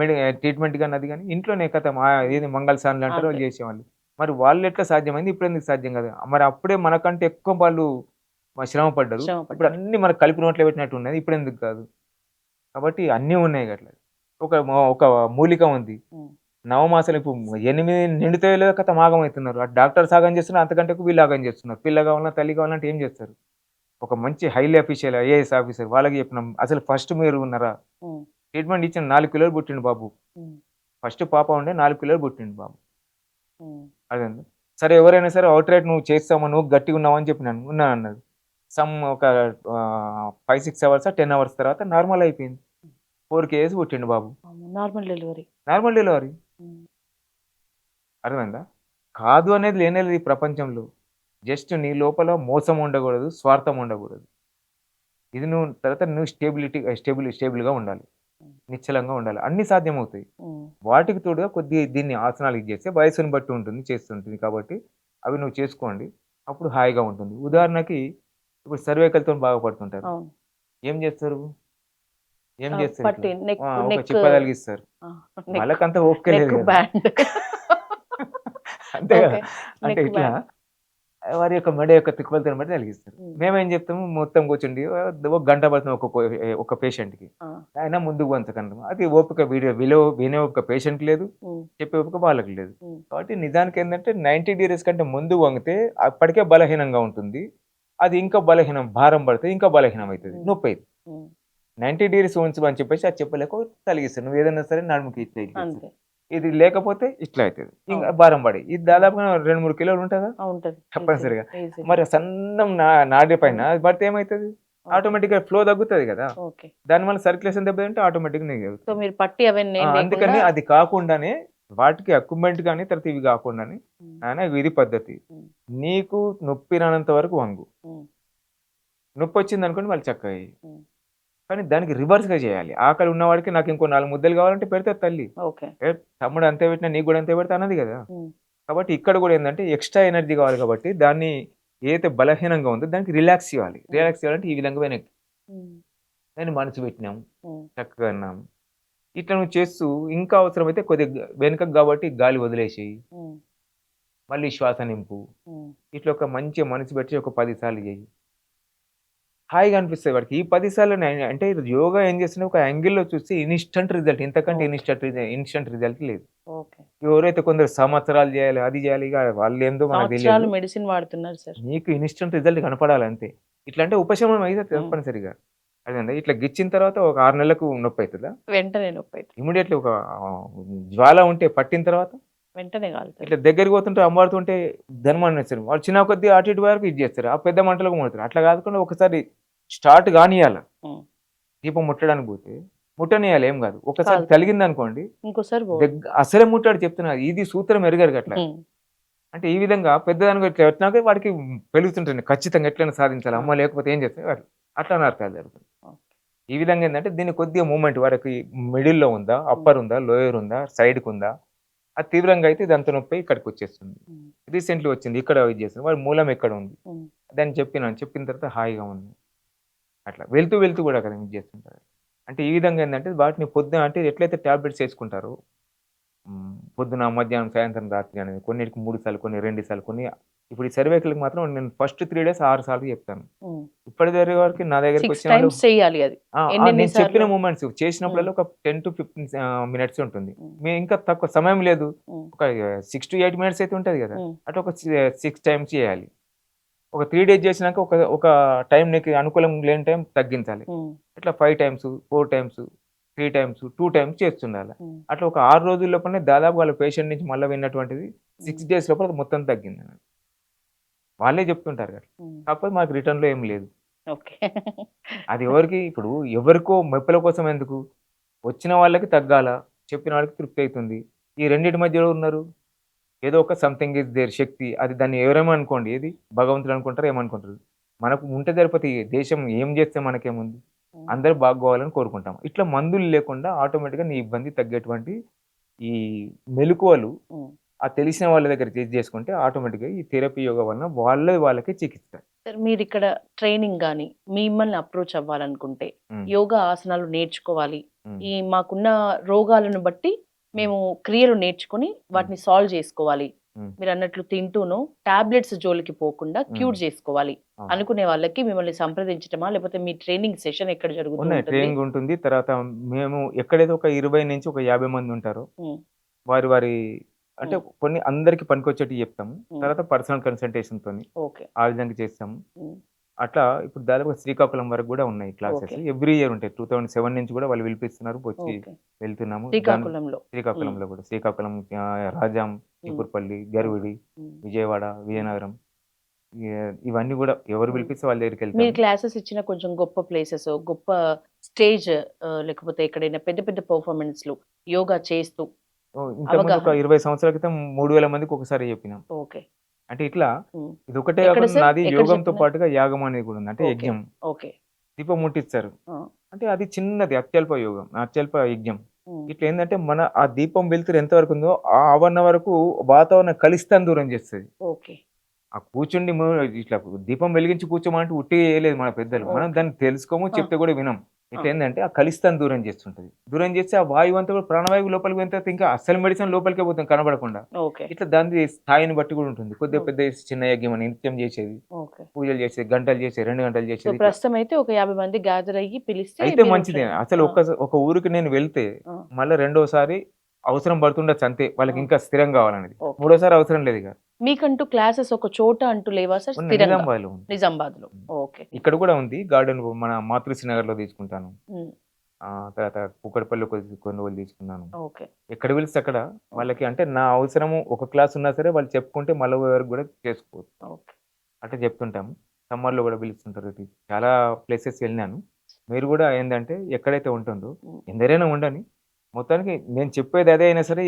ట్రీట్మెంట్ గాని అది గాని ఇంట్లోనే ఖతం హ్మ్. ఏది మంగళసాన్లు అంటారో అంతే. అవి చేసేవాళ్ళు. మరి వాళ్ళెట్లా సాధ్యమైంది? ఇప్పుడెందుకు సాధ్యం కాదు? మరి అప్పుడే మనకంటే ఎక్కువ వాళ్ళు శ్రమ పడ్డరు. శ్రమ ఇప్పుడు పడ్డారు. అన్నీ మనకు కలిపి నోట్లో పెట్టినట్టు ఉన్నది. ఇప్పుడెందుకు కాదు? కాబట్టి అన్నీ ఉన్నాయి గట్ల. ఒక మూలిక ఉంది. హ్మ్. నవమాసాలు ఇప్పుడు 8 నిండుతాయో లేదో ఖతం ఆగమైతున్నారు. అటు డాక్టర్స్ ఆగం చేస్తున్నారు. అంతకంటే ఎక్కువ వీళ్ళు ఆగం చేస్తున్నారు. పిల్ల కావాలన్నా, తల్లి కావాలంటే ఏం చేస్తారు? ఒక మంచి హైలీ అఫీషియల్ ఐఏఎస్ ఆఫీసర్ వాళ్ళకి చెప్పినాం. అసలు ఫస్ట్ మీరు ఉన్నారా? హ్మ్. ట్రీట్మెంట్ ఇచ్చిన 4 కిలోలు పుట్టిండు బాబు. హ్మ్. ఫస్ట్ పాప ఉండే 4 కిలోలు పుట్టిండు బాబు. హ్మ్. అర్థమైందా? సరే ఎవరైనా సరే ఔట్‌రైట్ నువ్వు చేస్తామా? నువ్వు గట్టిగున్నావు అని చెప్పినాను. ఉన్నానన్నాడు. ఒక 5, 6 అవర్సా, 10 అవర్స్ తర్వాత నార్మల్ అయిపోయింది. 4 కేజెస్ పుట్టిండు బాబు. అవును. Normal delivery. Normal delivery. హ్మ్. అర్థమైందా? కాదు అనేది లేనే లేదు ఈ ప్రపంచంలో. జస్ట్ నీ లోపల మోసం ఉండకూడదు, స్వార్థం ఉండకూడదు. ఇది నువ్వు స్టేబుల్‌గా ఉండాలి. హ్మ్. నిశ్చలంగా ఉండాలి. అన్నీ సాధ్యమవుతాయి. హ్మ్. వాటికి తోడుగా కొద్దిగా దీన్ని ఆసనాలు ఇది చేస్తే వయస్సుని బట్టి ఉంటుంది, చేస్తుంటుంది కాబట్టి అవి నువ్వు చేసుకోండి. అప్పుడు హాయిగా ఉంటుంది. హ్మ్. ఉదాహరణకి ఇప్పుడు సర్వైకల్‌తోని బాధపడుతుంటారు. అవును. ఏం చేస్తారు? ఏం చేస్తారు ఇట్లా? పట్టి ఒక నెక్ చిప్ప తలిగిస్తారు. ఆ! నెక్ వాళ్ళకంత ఓపిక లేదు నెక్ గదా! బ్యాండ్. అంతే గదా! ఓకే. అంటే నెక్ ఇట్లా బ్యాండ్. వారి యొక్క మెడ యొక్క తిక్కుమలతోని బట్టి తలిగిస్తారు. హ్మ్. మేమేం చెప్తాము మొత్తం కూర్చుండి ఒక గంట పడుతుంది ఒక పేషెంట్‌కి. ఆ! ఆయన ముందుకు వంచకండి. అది ఓపిక వినే ఓపిక పేషెంట్‌కి లేదు. హ్మ్. చెప్పే ఓపిక వాళ్ళకి లేదు. హ్మ్. కాబట్టి నిజానికేందంటే 90 డిగ్రీస్ కంటే ముందు వంగితే అప్పటికే బలహీనంగా ఉంటుంది. అది ఇంకా భారం పడితే ఇంకా బలహీనమైతది. హ్మ్. నొప్పైద్ది. హ్మ్. 90 డిగ్రీస్ ఉంచమని చెప్పేసి అది చెప్పలేక తలిగిస్తారు. నువ్వేదైనా సరే నడుముకి ఇట్లా ఇచ్చేసేయి. అంతే. ఇది లేకపోతే ఇట్లా అయితది. ఇంక అవును. భారం పడి. ఇది హ్మ్. దాదాపుగా 2, 3 కిలోలు ఉంటదా? ఆ! ఉంటది. ఈజీగా. తప్పనిసరిగా. ఈజీగా. మరి సన్నం నాడి పైన హ్మ్. అది పడితే ఏమైతది? ఓకే. ఆటోమేటిక్‌గా ఫ్లో తగ్గుతది గదా! ఓకే. దానివల్ల సర్క్యులేషన్ దెబ్బతింటే ఆటోమేటిక్‌గా సో, నెగ్గవుతది. మీరు పట్టి అవన్నీ ఏం లేకుండా అందుకని అది కాకుండానే వాటికి అక్యుప్‌మెంట్ గాని, తర్వాత ఇవి గాకుండానే హ్మ్. నాన్న ఇది పద్ధతి. హ్మ్. నీకు నొప్పి రానంత వరకు వంగు. హ్మ్. నొప్పొచ్చిందనుకోండి మళ్ళీ చక్కగా ఎయి. హ్మ్. కానీ దానికి రివర్స్‌గా చేయాలి. ఆకలి ఉన్నవాడికి నాకు ఇంకో 4 ముద్దలు కావాలంటే పెడతది తల్లి. ఓకే. ఏ తమ్ముడు అంతే పెట్టినా నీకు గూడా అంతే పెడతా అన్నది గదా! హ్మ్. కాబట్టి ఇక్కడ గూడా ఏందంటే ఎక్స్‌ట్రా ఎనర్జీ కావాలి కాబట్టి దాన్ని ఏదైతే బలహీనంగా ఉందో దానికి రిలాక్స్ ఇవ్వాలి. రిలాక్స్ ఇవ్వాలంటే ఈ విధంగా వెనక్కి దాన్ని మనసు పెట్టినాము, చక్కగా అన్నాము. ఇట్లా నువ్వు చేస్తూ ఇంకా అవసరమైతే కొద్దిగా వెనుకకు కాబట్టి గాలి వదిలేసేయి. మళ్ళీ శ్వాస నింపు. ఇట్లా ఒక మంచిగా మనసు పెట్టి ఒక 10 సార్లు చెయ్యి. హాయిగా అనిపిస్తది వాడికి. ఈ 10 సార్లు అంటే యోగా ఏం చేస్తున్నా ఒక యాంగిల్‌లో చూస్తే ఇన్‌స్టంట్ రిజల్ట్. ఇంతకంటే ఇన్‌స్టంట్ రిజల్ట్ లేదు. ఓకే. ఎవరైతే కొందరు సంవత్సరాలు చేయాలి, అది చేయాలి, ఇక వాళ్ళేందో మనకు తెలియదు. సంవత్సరాలు మెడిసిన్ వాడుతున్నారు సార్. నీకు ఇన్‌స్టంట్ రిజల్ట్ కనపడాలి అంతే. ఇట్లా అంటే ఉపశమనం అయితే తప్పనిసరిగా. అర్థమైందా? ఇట్లా గిచ్చిన తర్వాత ఒక 6 నెలలకు నొప్పి అయితదా? వెంటనే నొప్పైతది. ఇమ్మీడియేట్‌లీ ఒక జ్వాల ఉంటే పట్టిన తర్వాత వెంటనే కాలుతది. ఇట్లా దగ్గరికి పోతుంటే అమ్మాడుతుంటే ధనమనేస్తారు. వాళ్ళు చిన్న కొద్దీ అటు ఇటు వరకు ఇది చేస్తారు. ఆ పెద్ద మంటలకు ముడతారు. అట్లా కాకుండా ఒకసారి స్టార్ట్ కానియాల. హ్మ్. దీపం ముట్టడానికి పోతే ముట్టనియాలి ఏం కాదు. ఒకసారి కాలుతది. తలిగిందనుకోండి ఇంకోసారి అసలే ముట్టాడు చెప్తున్నా. ఇది సూత్రం ఎరగరు అట్లా. అంటే ఈ విధంగా పెద్దదానికి ఇట్లా వచ్చినాక వాడికి పెరుగుతుంటుంది. ఖచ్చితంగా ఎట్లైనా సాధించాలి. అమ్మ లేకపోతే ఏం చేస్తారు అట్లా. అట్లా నరకాలు జరుగుతుంది. ఈ విధంగా ఏంటంటే దీన్ని కొద్దిగా మూమెంట్ వాడికి మిడిల్‌లో ఉందా, అప్పర్ ఉందా, లోయర్ ఉందా, సైడ్‌కి ఉందా, అది తీవ్రంగా అయితే ఇదంతా నొప్పి ఇక్కడికి వచ్చేస్తుంది. రీసెంట్‌లీ వచ్చింది. ఇక్కడ ఇది చేస్తుంది. వాడి మూలం ఎక్కడ ఉంది? దాన్ని చెప్పిన తర్వాత హాయిగా ఉంది. అట్లా వెళ్తూ కూడా కదా ఇది చేస్తుంటారు. అంటే ఈ విధంగా ఏంటంటే వాటిని పొద్దున అంటే ఎట్లయితే టాబ్లెట్స్ వేసుకుంటారో పొద్దున, మధ్యాహ్నం, సాయంత్రం, రాత్రి అనేది కొన్నిటికి 3 సార్లు, కొన్ని 2 సార్లు, కొన్ని ఇప్పుడు ఈ సర్వైకల్‌కి మాత్రం నేను ఫస్ట్ 3 డేస్ 6 సార్లు చెప్తాను. ఇప్పటి వరకు నా దగ్గరికి 6 వచ్చిన వాళ్ళు టైమ్స్ చేయాలి అది. నేను చెప్పిన మూమెంట్స్ చేసినప్పుడల్లా ఒక 10-15 మినిట్స్ ఉంటుంది. మేము ఇంకా తక్కువ సమయం లేదు. ఒక 6-8 మినిట్స్ అయితే ఉంటది కదా! అట్లా ఒక 6 టైమ్స్ చేయాలి. ఒక 3 డేస్ చేసినాక ఒక టైం నీకు అనుకూలం లేని టైం తగ్గించాలి. ఇట్లా 5 టైమ్స్, 4 టైమ్స్, 3 టైమ్స్, 2 టైమ్స్ చేస్తుండాలి. అట్లా ఒక 6 రోజుల లోపలనే దాదాపు వాళ్ళ పేషెంట్ నుంచి మళ్ళీ విన్నటువంటిది 6 డేస్ లోపల మొత్తం తగ్గింది. వాళ్ళే చెప్తుంటారు కదా! కాకపోతే మాకు రిటర్న్‌లో ఏం లేదు. ఓకే. అది ఇప్పుడు ఎవరికో మెప్పుల కోసం ఎందుకు? వచ్చిన వాళ్ళకి తగ్గాల, చెప్పిన వాళ్ళకి తృప్తి అయితుంది. ఈ రెండిటి మధ్యలో ఉన్నారు. ఏదో ఒక సంథింగ్ ఈస్ దేర్ శక్తి. అది దాన్ని ఎవరేమో అనుకోండి. ఏది భగవంతుడు అనుకుంటారు, ఏమనుకుంటారు. మనకు ఉంటే సరిపోతే ఈ దేశం ఏం చేస్తే మనకేముంది? అందరూ బాగుకోవాలని కోరుకుంటాం. ఇట్లా మందులు లేకుండా ఆటోమేటిక్‌గా నీ ఇబ్బంది తగ్గేటువంటి ఈ మెళకువలు ఆ తెలిసిన వాళ్ళ దగ్గర చేసుకుంటే ఆటోమేటిక్‌గా ఈ థెరపీ యోగా వలన వాళ్ళకే చికిత్స. సార్ మీరిక్కడ ట్రైనింగ్ గాని, మిమ్మల్ని అప్రోచ్ అవ్వాలనుకుంటే, యోగా ఆసనాలు నేర్చుకోవాలి. ఈ మాకున్న రోగాలను బట్టి మేము క్రియలు నేర్చుకొని వాటిని సాల్వ్ చేసుకోవాలి. మీరన్నట్లు తింటూను టాబ్లెట్స్ జోలికి పోకుండా క్యూర్ చేసుకోవాలి అనుకునే వాళ్ళకి మిమ్మల్ని సంప్రదించటమా? లేకపోతే మీ ట్రైనింగ్ సెషన్ ఎక్కడ ఉన్నాయి. జరుగుతుంది? ట్రైనింగ్ ఉంటుంది. తర్వాత మేము ఎక్కడైతే ఒక 20 నుంచి ఒక 50 మంది ఉంటారో వారి అంటే కొన్ని అందరికి పనికొచ్చేటివి చెప్తాము. తర్వాత పర్సనల్ కన్సల్టేషన్‌తోని ఓకే. ఆ విధంగా చేస్తాము. అట్లా ఇప్పుడు దాదాపుగా శ్రీకాకుళం వరకు కూడా ఉన్నాయి క్లాసెస్. ఎవ్రీ ఇయర్ ఉంటాయి. 2007 నుంచి కూడా వాళ్ళు పిలిపిస్తున్నారు. వచ్చి వెళ్తున్నాము. శ్రీకాకుళంలో కూడా శ్రీకాకుళం, రాజాం, చీపురుపల్లి, గరివిడి, విజయవాడ, విజయనగరం ఇవన్నీ కూడా ఎవరు పిలిపిస్తే వాళ్ళ దగ్గరికి మీరు వెళ్తాము. క్లాసెస్ ఇచ్చిన కొంచెం గొప్ప ప్లేసెస్, గొప్ప స్టేజ్ లేకపోతే ఎక్కడైనా పెద్ద పెద్ద పెర్ఫార్మన్స్‌లు యోగా చేస్తూ ఇంతకుముందు ఒక 20 సంవత్సరాల క్రితం 3000 మందికి ఒకసారి చెప్పినాం. ఓకే. అంటే ఇట్లా ఇది ఒకటే ఎక్కడ కాకుండా సార్? నాది ఎక్కడ యోగంతో చెప్తున్నారు? పాటుగా యాగం అనేది కూడా ఉంది. అంటే ఓకే. యజ్ఞం. ఓకే. దీపం ముట్టిస్తారు. అంటే అది చిన్నది అత్యల్ప యోగం, అత్యల్ప యజ్ఞం. ఇట్లా ఏంటంటే మన ఆ దీపం వెలుతురు ఎంత వరకు ఉందో ఆ ఆవరణ వరకు వాతావరణం కలిస్తాన్ని దూరం చేస్తది. ఓకే. ఆ కూర్చుండి ఇట్లా దీపం వెలిగించి కూర్చోమంటే ఉట్టిగా చేయలేదు మన పెద్దలు. మనం దాన్ని తెలుసుకోము, చెప్తే కూడా వినం. ఇట్లా ఏంటంటే ఆ కలిస్తాన్ని దూరం చేస్తుంటది. దూరం చేస్తే ఆ వాయువు అంతా కూడా ప్రాణవాయువు లోపలికి పోయిన తర్వాత ఇంకా అసలు మెడిసిన్ లోపలికే పోతుంది కనబడకుండా. ఓకే. ఇట్లా దాని స్థాయిని బట్టి కూడా ఉంటుంది. కొద్దిగా పెద్ద చిన్న యజ్ఞం అని నిత్యం చేసేది, పూజలు చేసేది, గంటలు చేసేది, 2 గంటలు సో చేసేది. ప్రస్తుతం అయితే ఒక 50 మంది గ్యాదర్ అయ్యి పిలిస్తే అయితే మీరు మంచిదే. అసలు ఒక ఊరికి నేను వెళ్తే మళ్ళా రెండోసారి అవసరం పడుతుండొచ్చు అంతే. వాళ్ళకి ఇంకా స్థిరం కావాలనేది. మూడోసారి అవసరం లేదు ఇక. మీకంటూ క్లాసెస్ ఒక చోట అంటూ లేవా సార్? నిజామాబాద్‌లో. ఓకే. ఇక్కడ కూడా ఉంది. గార్డెన్ మన మాతృశ్రీ నగర్‌లో తీసుకుంటాను. తర్వాత కూకట్పల్లిలో కొన్ని రోజులు తీసుకున్నాను. ఓకే. ఎక్కడ పిలిస్తే అక్కడ వాళ్ళకి అంటే నా అవసరము ఒక క్లాస్ ఉన్నా సరే వాళ్ళు చెప్పుకుంటే మళ్ళీ వరకు కూడా చేసుకోవచ్చు. ఓకే. అట్లా చెప్తుంటాము. సమ్మర్‌లో కూడా పిలుస్తుంటారు. చాలా ప్లేసెస్ వెళ్ళినాను. మీరు కూడా ఏందంటే ఎక్కడైతే ఉంటుందో ఎందరైనా ఉండని మొత్తానికి నేను చెప్పేది అదే అయినా సరే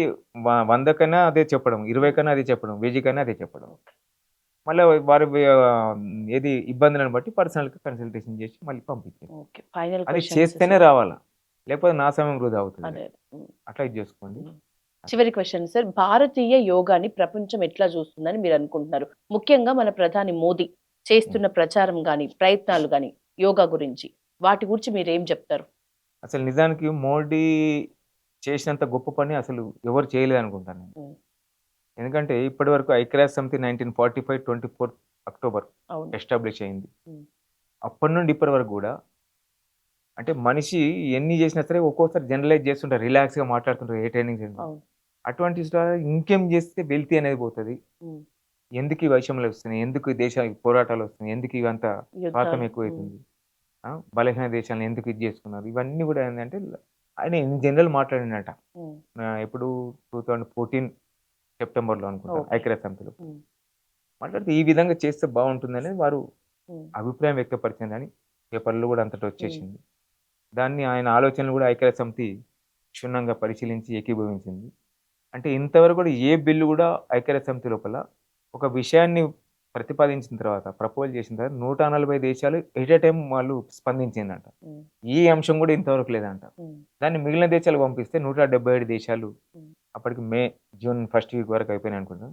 100 కన్నా అదే చెప్పడం, 20 కన్నా అదే చెప్పడం, 1000 కన్నా అదే చెప్పడం. మళ్ళీ వారి ఏది ఇబ్బందులను బట్టి పర్సనల్‌గా కన్సల్టేషన్ చేసి మళ్ళీ పంపించాను. ఓకే. ఫైనల్ అది క్వెషన్స్ చేస్తేనే రావాలా. లేకపోతే నా సమయం వృధా అవుతుంది. అదే. అట్లా ఇది చేసుకోండి. చివరి క్వెషన్ సార్. భారతీయ యోగాని ప్రపంచం ఎట్లా చూస్తుందని మీరు అనుకుంటున్నారు? ముఖ్యంగా మన ప్రధాని మోదీ చేస్తున్న ప్రచారం గాని, ప్రయత్నాలు గాని యోగా గురించి వాటి గురించి మీరేం చెప్తారు? అసలు నిజానికి మోడీ చేసినంత గొప్ప పని అసలు ఎవరు చేయలేదనుకుంటాను నేను. హ్మ్. ఎందుకంటే ఇప్పటివరకు ఐక్యరాజ్య సమితి 1945 24 అక్టోబర్ అవును. ఎస్టాబ్లిష్ అయింది. హ్మ్. అప్పటి నుండి ఇప్పటి వరకు గూడా అంటే మనిషి ఎన్ని చేసినా సరే ఒక్కోసారి జనరలైజ్ చేస్తుంటారు. రిలాక్స్‌గా మాట్లాడుతుంటారు. ఏ ట్రైనింగ్ చేసినా. అవును. అటువంటి ఇంకేం చేస్తే వెల్తీ అనేది పోతది. హ్మ్. ఎందుకు ఈ వైషమ్యాలు వస్తున్నాయి? ఎందుకు ఈ దేశ పోరాటాలు వస్తున్నాయి? ఎందుకు ఇవంతా స్వార్థం యుద్ధాలు. హ్మ్. ఎక్కువైతుంది? బలహీన దేశాలను ఎందుకు ఇది చేసుకున్నారు? ఇవన్నీ గూడా ఏందంటే ఆయన ఇన్ జనరల్ మాట్లాడిండట. హ్మ్. ఎప్పుడు 2014 సెప్టెంబర్‌లో అనుకుంటాను. ఓకే. ఐక్యరాజ్య సమితిలో. హ్మ్. మాట్లాడితే ఈ విధంగా చేస్తే బావుంటుందని వారు హ్మ్. అభిప్రాయం వ్యక్తపరిచిందని పేపర్‌లో గూడా అంతటా హ్మ్. వచ్చేసింది. దాన్ని ఆయన ఆలోచనలు గూడా ఐక్యరాజ్య సమితి క్షుణ్ణంగా పరిశీలించి ఏకీభవించింది. అంటే ఇంతవరకు గూడా ఏ బిల్లు గూడా ఐక్యరాజ్య సమితి లోపల ఒక విషయాన్ని ప్రతిపాదించిన తర్వాత, ప్రపోజ్ చేసిన తర్వాత 140 దేశాలు ఎట్ ఎ టైమ్ వాళ్ళు స్పందించిందంట. హ్మ్. ఈ అంశం గూడా ఇంతవరకు లేదంట. హ్మ్. దాన్ని మిగిలిన దేశాలకు పంపిస్తే 177 దేశాలు హ్మ్. అప్పటికి జూన్ ఫస్ట్ వీక్ వరకు అయిపోయినాయి అనుకుంటా.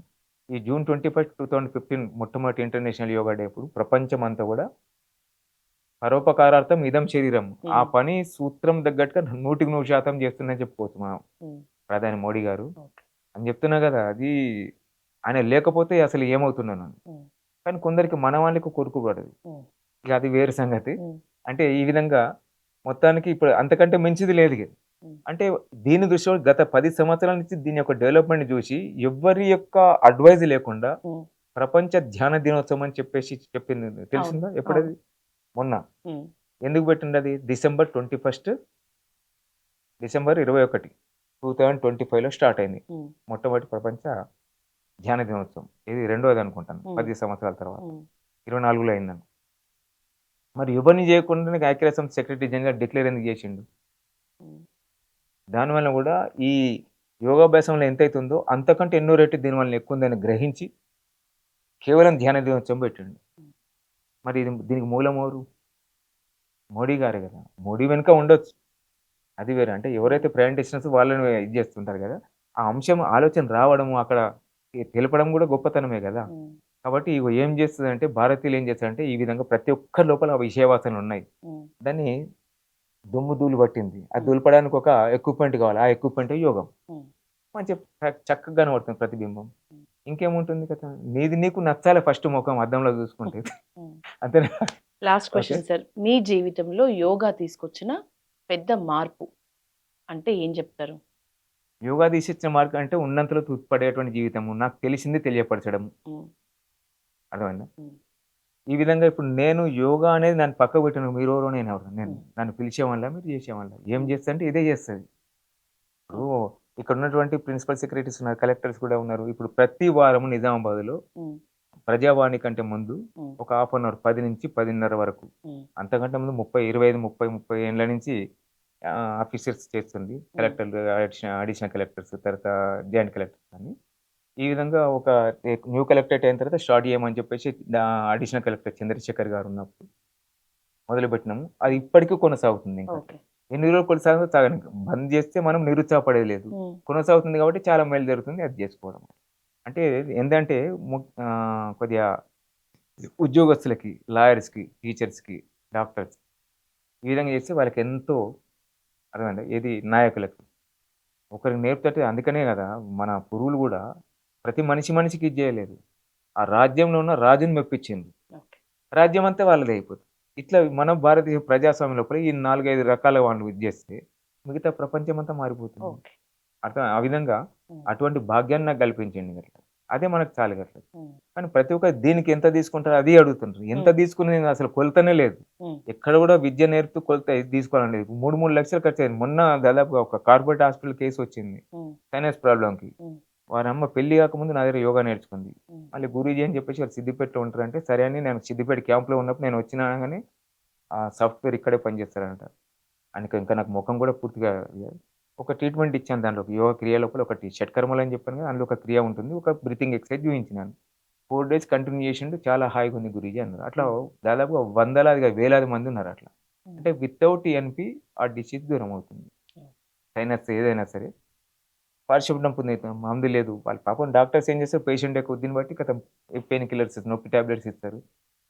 ఈ జూన్ 21, 2015 మొట్టమొదటి ఇంటర్నేషనల్ యోగా డే అప్పుడు ప్రపంచమంతా గూడా పరోపకారార్థం ఇదం శరీరం. ఆ హ్మ్. పని సూత్రం తగ్గట్టుగా 100% చేస్తుందని చెప్పుకోవచ్చు మనం. హ్మ్. ప్రధాని మోడీ గారు. ఓకే. అని చెప్తున్నా గదా! అది ఆయన లేకపోతే అసలు ఏమవుతుండోనని. హ్మ్. కానీ కొందరికి మన వాళ్ళకి కొరుకు పడదు. హ్మ్. ఇక అది వేరే సంగతి. హ్మ్. అంటే ఈ విధంగా మొత్తానికి ఇప్పుడు అంతకంటే మించిది లేదిగ. హ్మ్. అంటే దీని దృష్టిలో గత 10 సంవత్సరాల నుంచి దీని యొక్క డెవలప్‌మెంట్‌ని జూసి ఎవ్వరి యొక్క అడ్వైజ్ లేకుండా హ్మ్. ప్రపంచ ధ్యాన దినోత్సవం అని చెప్పేసి చెప్పింది అవును. తెలిసిందా? అవును. ఎప్పుడది? మొన్న. హ్మ్. ఎందుకు పెట్టిండది? డిసెంబర్ 21, 2025లో స్టార్ట్ అయింది. హ్మ్. మొట్టమొదటి ప్రపంచ ధ్యాన దినోత్సవం. ఇది రెండోదనుకుంటాను. హ్మ్. 10 సంవత్సరాల తర్వాత. హ్మ్. 24లో అయిందని. మరి ఎవరిని జేయకుండానే ఐక్యరాజ్య సమితి సెక్రటరీ జనరల్ డిక్లేర్ ఎందుకు జేసిండు? హ్మ్. దానివల్ల గూడా ఈ యోగాభ్యాసంలో ఎంతైతుందో అంతకంటే ఎన్నో రెట్లు దీని వలన ఎక్కువుందని గ్రహించి కేవలం ధ్యాన దినోత్సవం పెట్టిండు. హ్మ్. మరి దీనికి మూలమెవరు? మోడీ గారే గదా! మోడీ వెనుక ఉండొచ్చు. అది వేరే. అంటే హ్మ్. ఎవరైతే ప్రైమ్ డెస్టినేషన్స్ వాళ్ళని ఇది జేస్తుంటారు గదా! ఆ అంశం ఆలోచన రావడము అక్కడ తెలపడం గూడా గొప్పతనమే గదా! హ్మ్. కాబట్టి ఇగో ఏం జేస్తదంటే భారతీయులు ఏం చేస్తారంటే ఈ విధంగా ప్రతి ఒక్కరి లోపల ఆ విషయవాసనలున్నాయి. హ్మ్. దాన్ని దుమ్ము ధూళి పట్టింది. అది హ్మ్. దులపడానికి ఒక ఎక్విప్‌మెంట్ కావాలి. ఆ ఎక్విప్‌మెంటే యోగం. హ్మ్. మంచిగా చక్కగా కనబడుతుంది ప్రతిబింబం. హ్మ్. ఇంకేముంటుంది కథ. నీది నీకు నచ్చాలి ఫస్ట్ మొఖం అద్దంలో చూసుకుంటే. హ్మ్. అంతేనా? Last okay. Question sir. మీ జీవితంలో యోగా తీసుకొచ్చిన పెద్ద మార్పు అంటే ఏం చెప్తారు? యోగా తీసిచ్చిన మార్గం అంటే ఉన్నంతలో తృప్తిపడేటువంటి జీవితము. నాకు తెలిసింది తెలియపరచడం. హ్మ్. అర్థమైందా? హ్మ్. ఈ విధంగా ఇప్పుడు నేను యోగా అనేది నన్ను పక్కకు పెట్టను. మీరెవరో నేనెవరో. నేను హ్మ్. నన్ను పిలిచేవాళ్ళా? మీరు చేసేవాళ్ళా? ఏం హ్మ్. చేస్తా అంటే ఇదే చేస్తది. ఇప్పుడు ఓకే. ఇక్కడున్నటువంటి ప్రిన్సిపల్ సెక్రటరీస్ ఉన్నారు. కలెక్టర్స్ కూడా ఉన్నారు. ఇప్పుడు ప్రతి వారం నిజామాబాద్‌లో హ్మ్. ప్రజావాణి కంటే ముందు హ్మ్. ఒక హాఫ్ అన్ అవర్ 10 నుంచి 10:30 వరకు. హ్మ్. అంతకంటే ముందు 30, 25, 30 ఏండ్ల నుంచి ఆఫీసర్స్ చేస్తుంది. హ్మ్. కలెక్టర్లు, అడిషనల్ కలెక్టర్స్, తర్వాత జాయింట్ కలెక్టర్స్ అని. ఈ విధంగా ఒక న్యూ కలెక్టరేట్ అయిన తర్వాత స్టార్ట్ చేయమని చెప్పేసి అడిషనల్ కలెక్టర్ చంద్రశేఖర్ గారు ఉన్నప్పుడు మొదలుపెట్టినాము. అది హ్మ్. ఇప్పటికి కొనసాగుతుంది ఇంకా. ఓకే. ఎన్ని రోజులు కొనసాగుతుందో సాగనిక. బంద్ చేస్తే మనం నిరుత్సాహపడేది లేదు. హ్మ్. కొనసాగుతుంది కాబట్టి చాలా మేలు జరుగుతుంది. అది చేసుకోవడం. అంటే ఏందంటే కొద్దిగా ఉద్యోగస్తులకి, లాయర్స్‌కి, టీచర్స్‌కి, డాక్టర్స్ ఈ విధంగా చేస్తే వాళ్ళకెంతో అర్థమైందా? ఏది నాయకులకి. ఒకరికి నేర్పుతుంటే అందుకనే గదా! మన గురువులు గూడా ప్రతి మనిషికి ఇది జేయలేదు. ఆ రాజ్యంలో ఉన్న రాజుని మెప్పించిండ్రు. ఓకే. రాజ్యమంతా వాళ్ళదే అయిపోతుంది. ఇట్లా మన భారతీయ ప్రజాస్వామ్యం లోపల ఈ 4, 5 రకాల వాళ్ళు ఇది జేస్తే మిగతా ప్రపంచమంతా మారిపోతుంది. ఓకే. ఆ విధంగా హ్మ్. అటువంటి భాగ్యాన్ని నాకు కల్పించిండు గట్ల. అదే మనకు చాలు గట్ల. హ్మ్. కానీ ప్రతి ఒక్కరు దీనికి ఎంత తీసుకుంటారో అది అడుగుతుండ్రు. ఎంత హ్మ్. తీసుకునేది అసలు కొలతనే లేదు. హ్మ్. ఎక్కడ గూడా విద్య నేర్పుతూ కొలత ఇది తీసుకోవాలని లేదు. 3 లక్షలు ఖర్చయింది. మొన్న దాదాపుగా ఒక కార్పొరేట్ హాస్పిటల్ కేసొచ్చింది. హ్మ్. సైనస్ ప్రాబ్లమ్‌కి. హ్మ్. వారమ్మ పెళ్లి గాకముందు నా దగ్గర యోగా నేర్చుకుంది. హ్మ్. మళ్ళీ గురూజీ అని చెప్పేసి వాళ్ళు సిద్దిపేటలో ఉంటారంటే, సరే అని నేను సిద్దిపేట క్యాంప్‌లో ఉన్నప్పుడు నేను వచ్చినా అనగానే ఆ సాఫ్ట్‌వేర్ ఇక్కడే పనిచేస్తారంట. ఇంకా నాకు మొఖం గూడా పూర్తిగా ఒక ట్రీట్మెంట్ ఇచ్చాను దాంట్లో. యోగా క్రియ లోపల ఒకటి షట్కర్మలు అని చెప్పాను కదా! అందులో ఒక క్రియ ఉంటుంది. ఒక బ్రీతింగ్ ఎక్సర్‌సైజ్ చూయించినాను. 4 డేస్ కంటిన్యూ చేసిండు. చాలా హాయిగుంది గురూజీ అన్నారు. అట్లా హ్మ్. దాదాపుగా వందలాదిగా, వేలాది మందున్నారు అట్లా. హ్మ్. అంటే వితౌట్ ఎన్‌పి ఆ డిసీజ్ దూరమవుతుంది. హ్మ్. సైనస్ ఏదైనా సరే. పార్శ్వ నొప్పి మందు లేదు. వాళ్ళు పాపం డాక్టర్స్ ఏం చేస్తారు పేషెంట్ యొక్క దీన్ని బట్టి కథం పెయిన్ కిల్లర్స్ నొప్పి టాబ్లెట్స్ ఇస్తారు.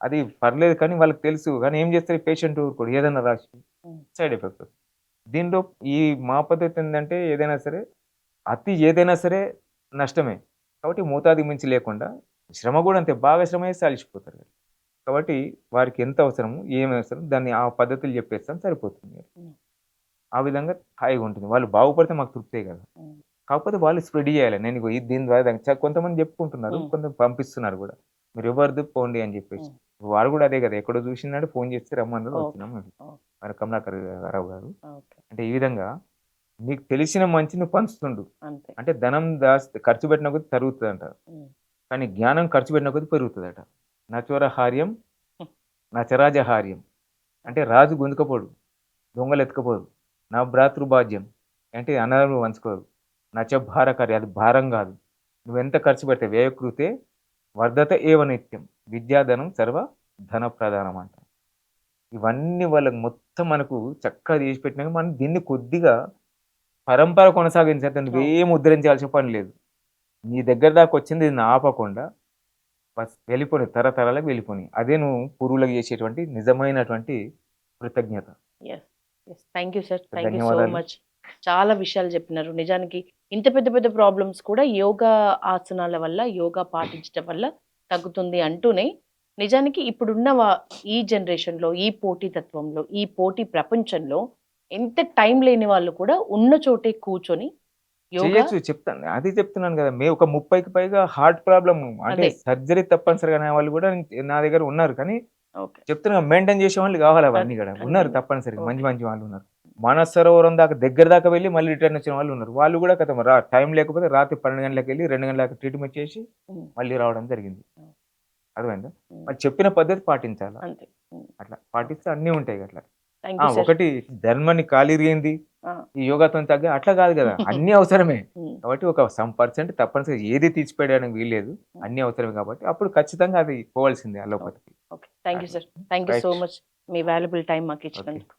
అది పర్లేదు కానీ వాళ్ళకి తెలుసు. కానీ ఏం చేస్తారు పేషెంట్ ఊరుకోడు ఏదైనా రాసి ఉమ్, సైడ్ ఎఫెక్ట్ వస్తుంది. దీనిలో ఈ మా పద్ధతి ఏందంటే ఏదైనా సరే అతి ఏదైనా సరే నష్టమే. కాబట్టి మోతాదుకి మించి లేకుండా శ్రమ గూడా అంతే. బాగా శ్రమ చేస్తే అలిసిపోతారు. కాబట్టి వారికి ఎంత అవసరమో, ఏమి అవసరం దాన్ని ఆ పద్ధతులు చెప్పేస్తాం సరిపోతుంది. ఉమ్, ఆ విధంగా హాయిగా ఉంటుంది. వాళ్ళు బాగుపడితే మాకు తృప్తే కదా! ఉమ్, కాకపోతే వాళ్ళు స్ప్రెడ్ చేయాలి. నేను ఇగో దీని ద్వారా కొంతమంది చెప్పుకుంటున్నారు. ఉమ్, కొంతమంది పంపిస్తున్నారు గూడా. మీరు ఎవరిది పోండి అని చెప్పేసి. ఉమ్. వాడు గూడా అదే కదా! ఎక్కడో చూసినాడు ఫోన్ చేస్తే రమ్మన్నారు ఓకే. వచ్చినాం అది. ఓకే. మన కమలాకర్ రావు గారు. ఓకే. అంటే ఈ విధంగా నీకు తెలిసిన మంచి నువ్వు పంచుతుండు. అంతే. అంటే ధనం ఖర్చు పెట్టిన కొద్దీ తరుగుతదంటారు. ఉమ్, కానీ జ్ఞానం ఖర్చు పెట్టిన కొద్దీ పెరుగుతదట. నచోరహార్యం ఉమ్, నచరాజహార్యం. అంటే రాజు గుంజుకపోడు. దొంగలు ఎత్తుకపోరు. నా భ్రాతృభాజ్యం అంటే అన్నదమ్ములు పంచుకోరు. నచ భారకారి అది భారం కాదు. నువ్వెంత ఖర్చు పెడితే వ్యయకృతే వర్ధత ఏవ నిత్యం. విద్యాధనం సర్వ ధన ప్రధానం అంట. ఇవన్నీ వాళ్ళకి మొత్తం మనకు చక్కగా చేసి పెట్టినాక మనం దీన్ని కొద్దిగా పరంపర కొనసాగించేంత నువ్వేం ఉద్ధరించాల్సిన పని లేదు. నీ దగ్గర దాకా వచ్చింది దీన్ని ఆపకుండా బస్ వెళ్ళిపోని తరతరాలకు వెళ్ళిపోని. అదే నువ్వు పూర్వులకు చేసేటువంటి నిజమైనటువంటి కృతజ్ఞత. Yes. Yes. Thank you sir. Thank you so ధన్యవాదాలు. మచ్. చాలా విషయాలు చెప్పినారు. నిజానికి ఇంత పెద్ద పెద్ద ప్రాబ్లమ్స్ కూడా యోగా ఆసనాల వల్ల, యోగా పాటించడం వల్ల తగ్గుతుంది అంటూనే, నిజానికి ఇప్పుడున్న ఈ జనరేషన్‌లో, ఈ పోటీతత్వంలో, ఈ పోటీ ప్రపంచంలో ఎంత టైం లేని వాళ్ళు కూడా ఉన్న చోటే కూర్చొని యోగా చేయొచ్చు చెప్తాను. అది చెప్తున్నాను కదా! ఒక 30కి పైగా హార్ట్ ప్రాబ్లమ్ అంటే అదే. సర్జరీ తప్పనిసరిగా అనే వాళ్ళు కూడా నా దగ్గర ఉన్నారు. కానీ ఓకే. చెప్తున్నా మెయింటైన్ చేసేవాళ్ళు కావాలి అవన్నీ కూడా. ఉన్నారు ఖచ్చితంగా. తప్పనిసరిగా మంచి ఓకే. మంచి వాళ్ళు ఉన్నారు. మానస సరోవరం దాకా దగ్గర దాకా వెళ్లి మళ్ళీ రిటర్న్ వచ్చిన వాళ్ళు ఉన్నారు. వాళ్ళు కూడా కథం టైం లేకపోతే రాత్రి 12 గంటలకు వెళ్లి 2 గంటల దాకా ట్రీట్మెంట్ చేసి హ్మ్. మళ్ళీ రావడం జరిగింది. హ్మ్. అర్థమైందా? హ్మ్. మరి చెప్పిన పద్ధతి పాటించాలా. అంతే. హ్మ్. అట్లా పాటిస్తే అన్నీ ఉంటాయి అట్లా. Thank you sir. ఒకటి ధర్మాన్ని కాలిరిగింది ఆ! ఈ యోగాతోని తగ్గ అట్లా కాదు కదా! అన్నీ అవసరమే. హ్మ్. కాబట్టి ఒక సమ్ పర్సెంట్ తప్పనిసరిగా ఏది తీర్చిపేయడానికి వీల్లేదు. అన్నీ అవసరమే కాబట్టి అప్పుడు ఖచ్చితంగా అది పోవాల్సిందే అలోపతికి. ఓకే. థ్యాంక్ యూ అట్లా. Sir. Thank you so right. Much. Me valuable time మాకు ఓకే. ఇచ్చినందుకు.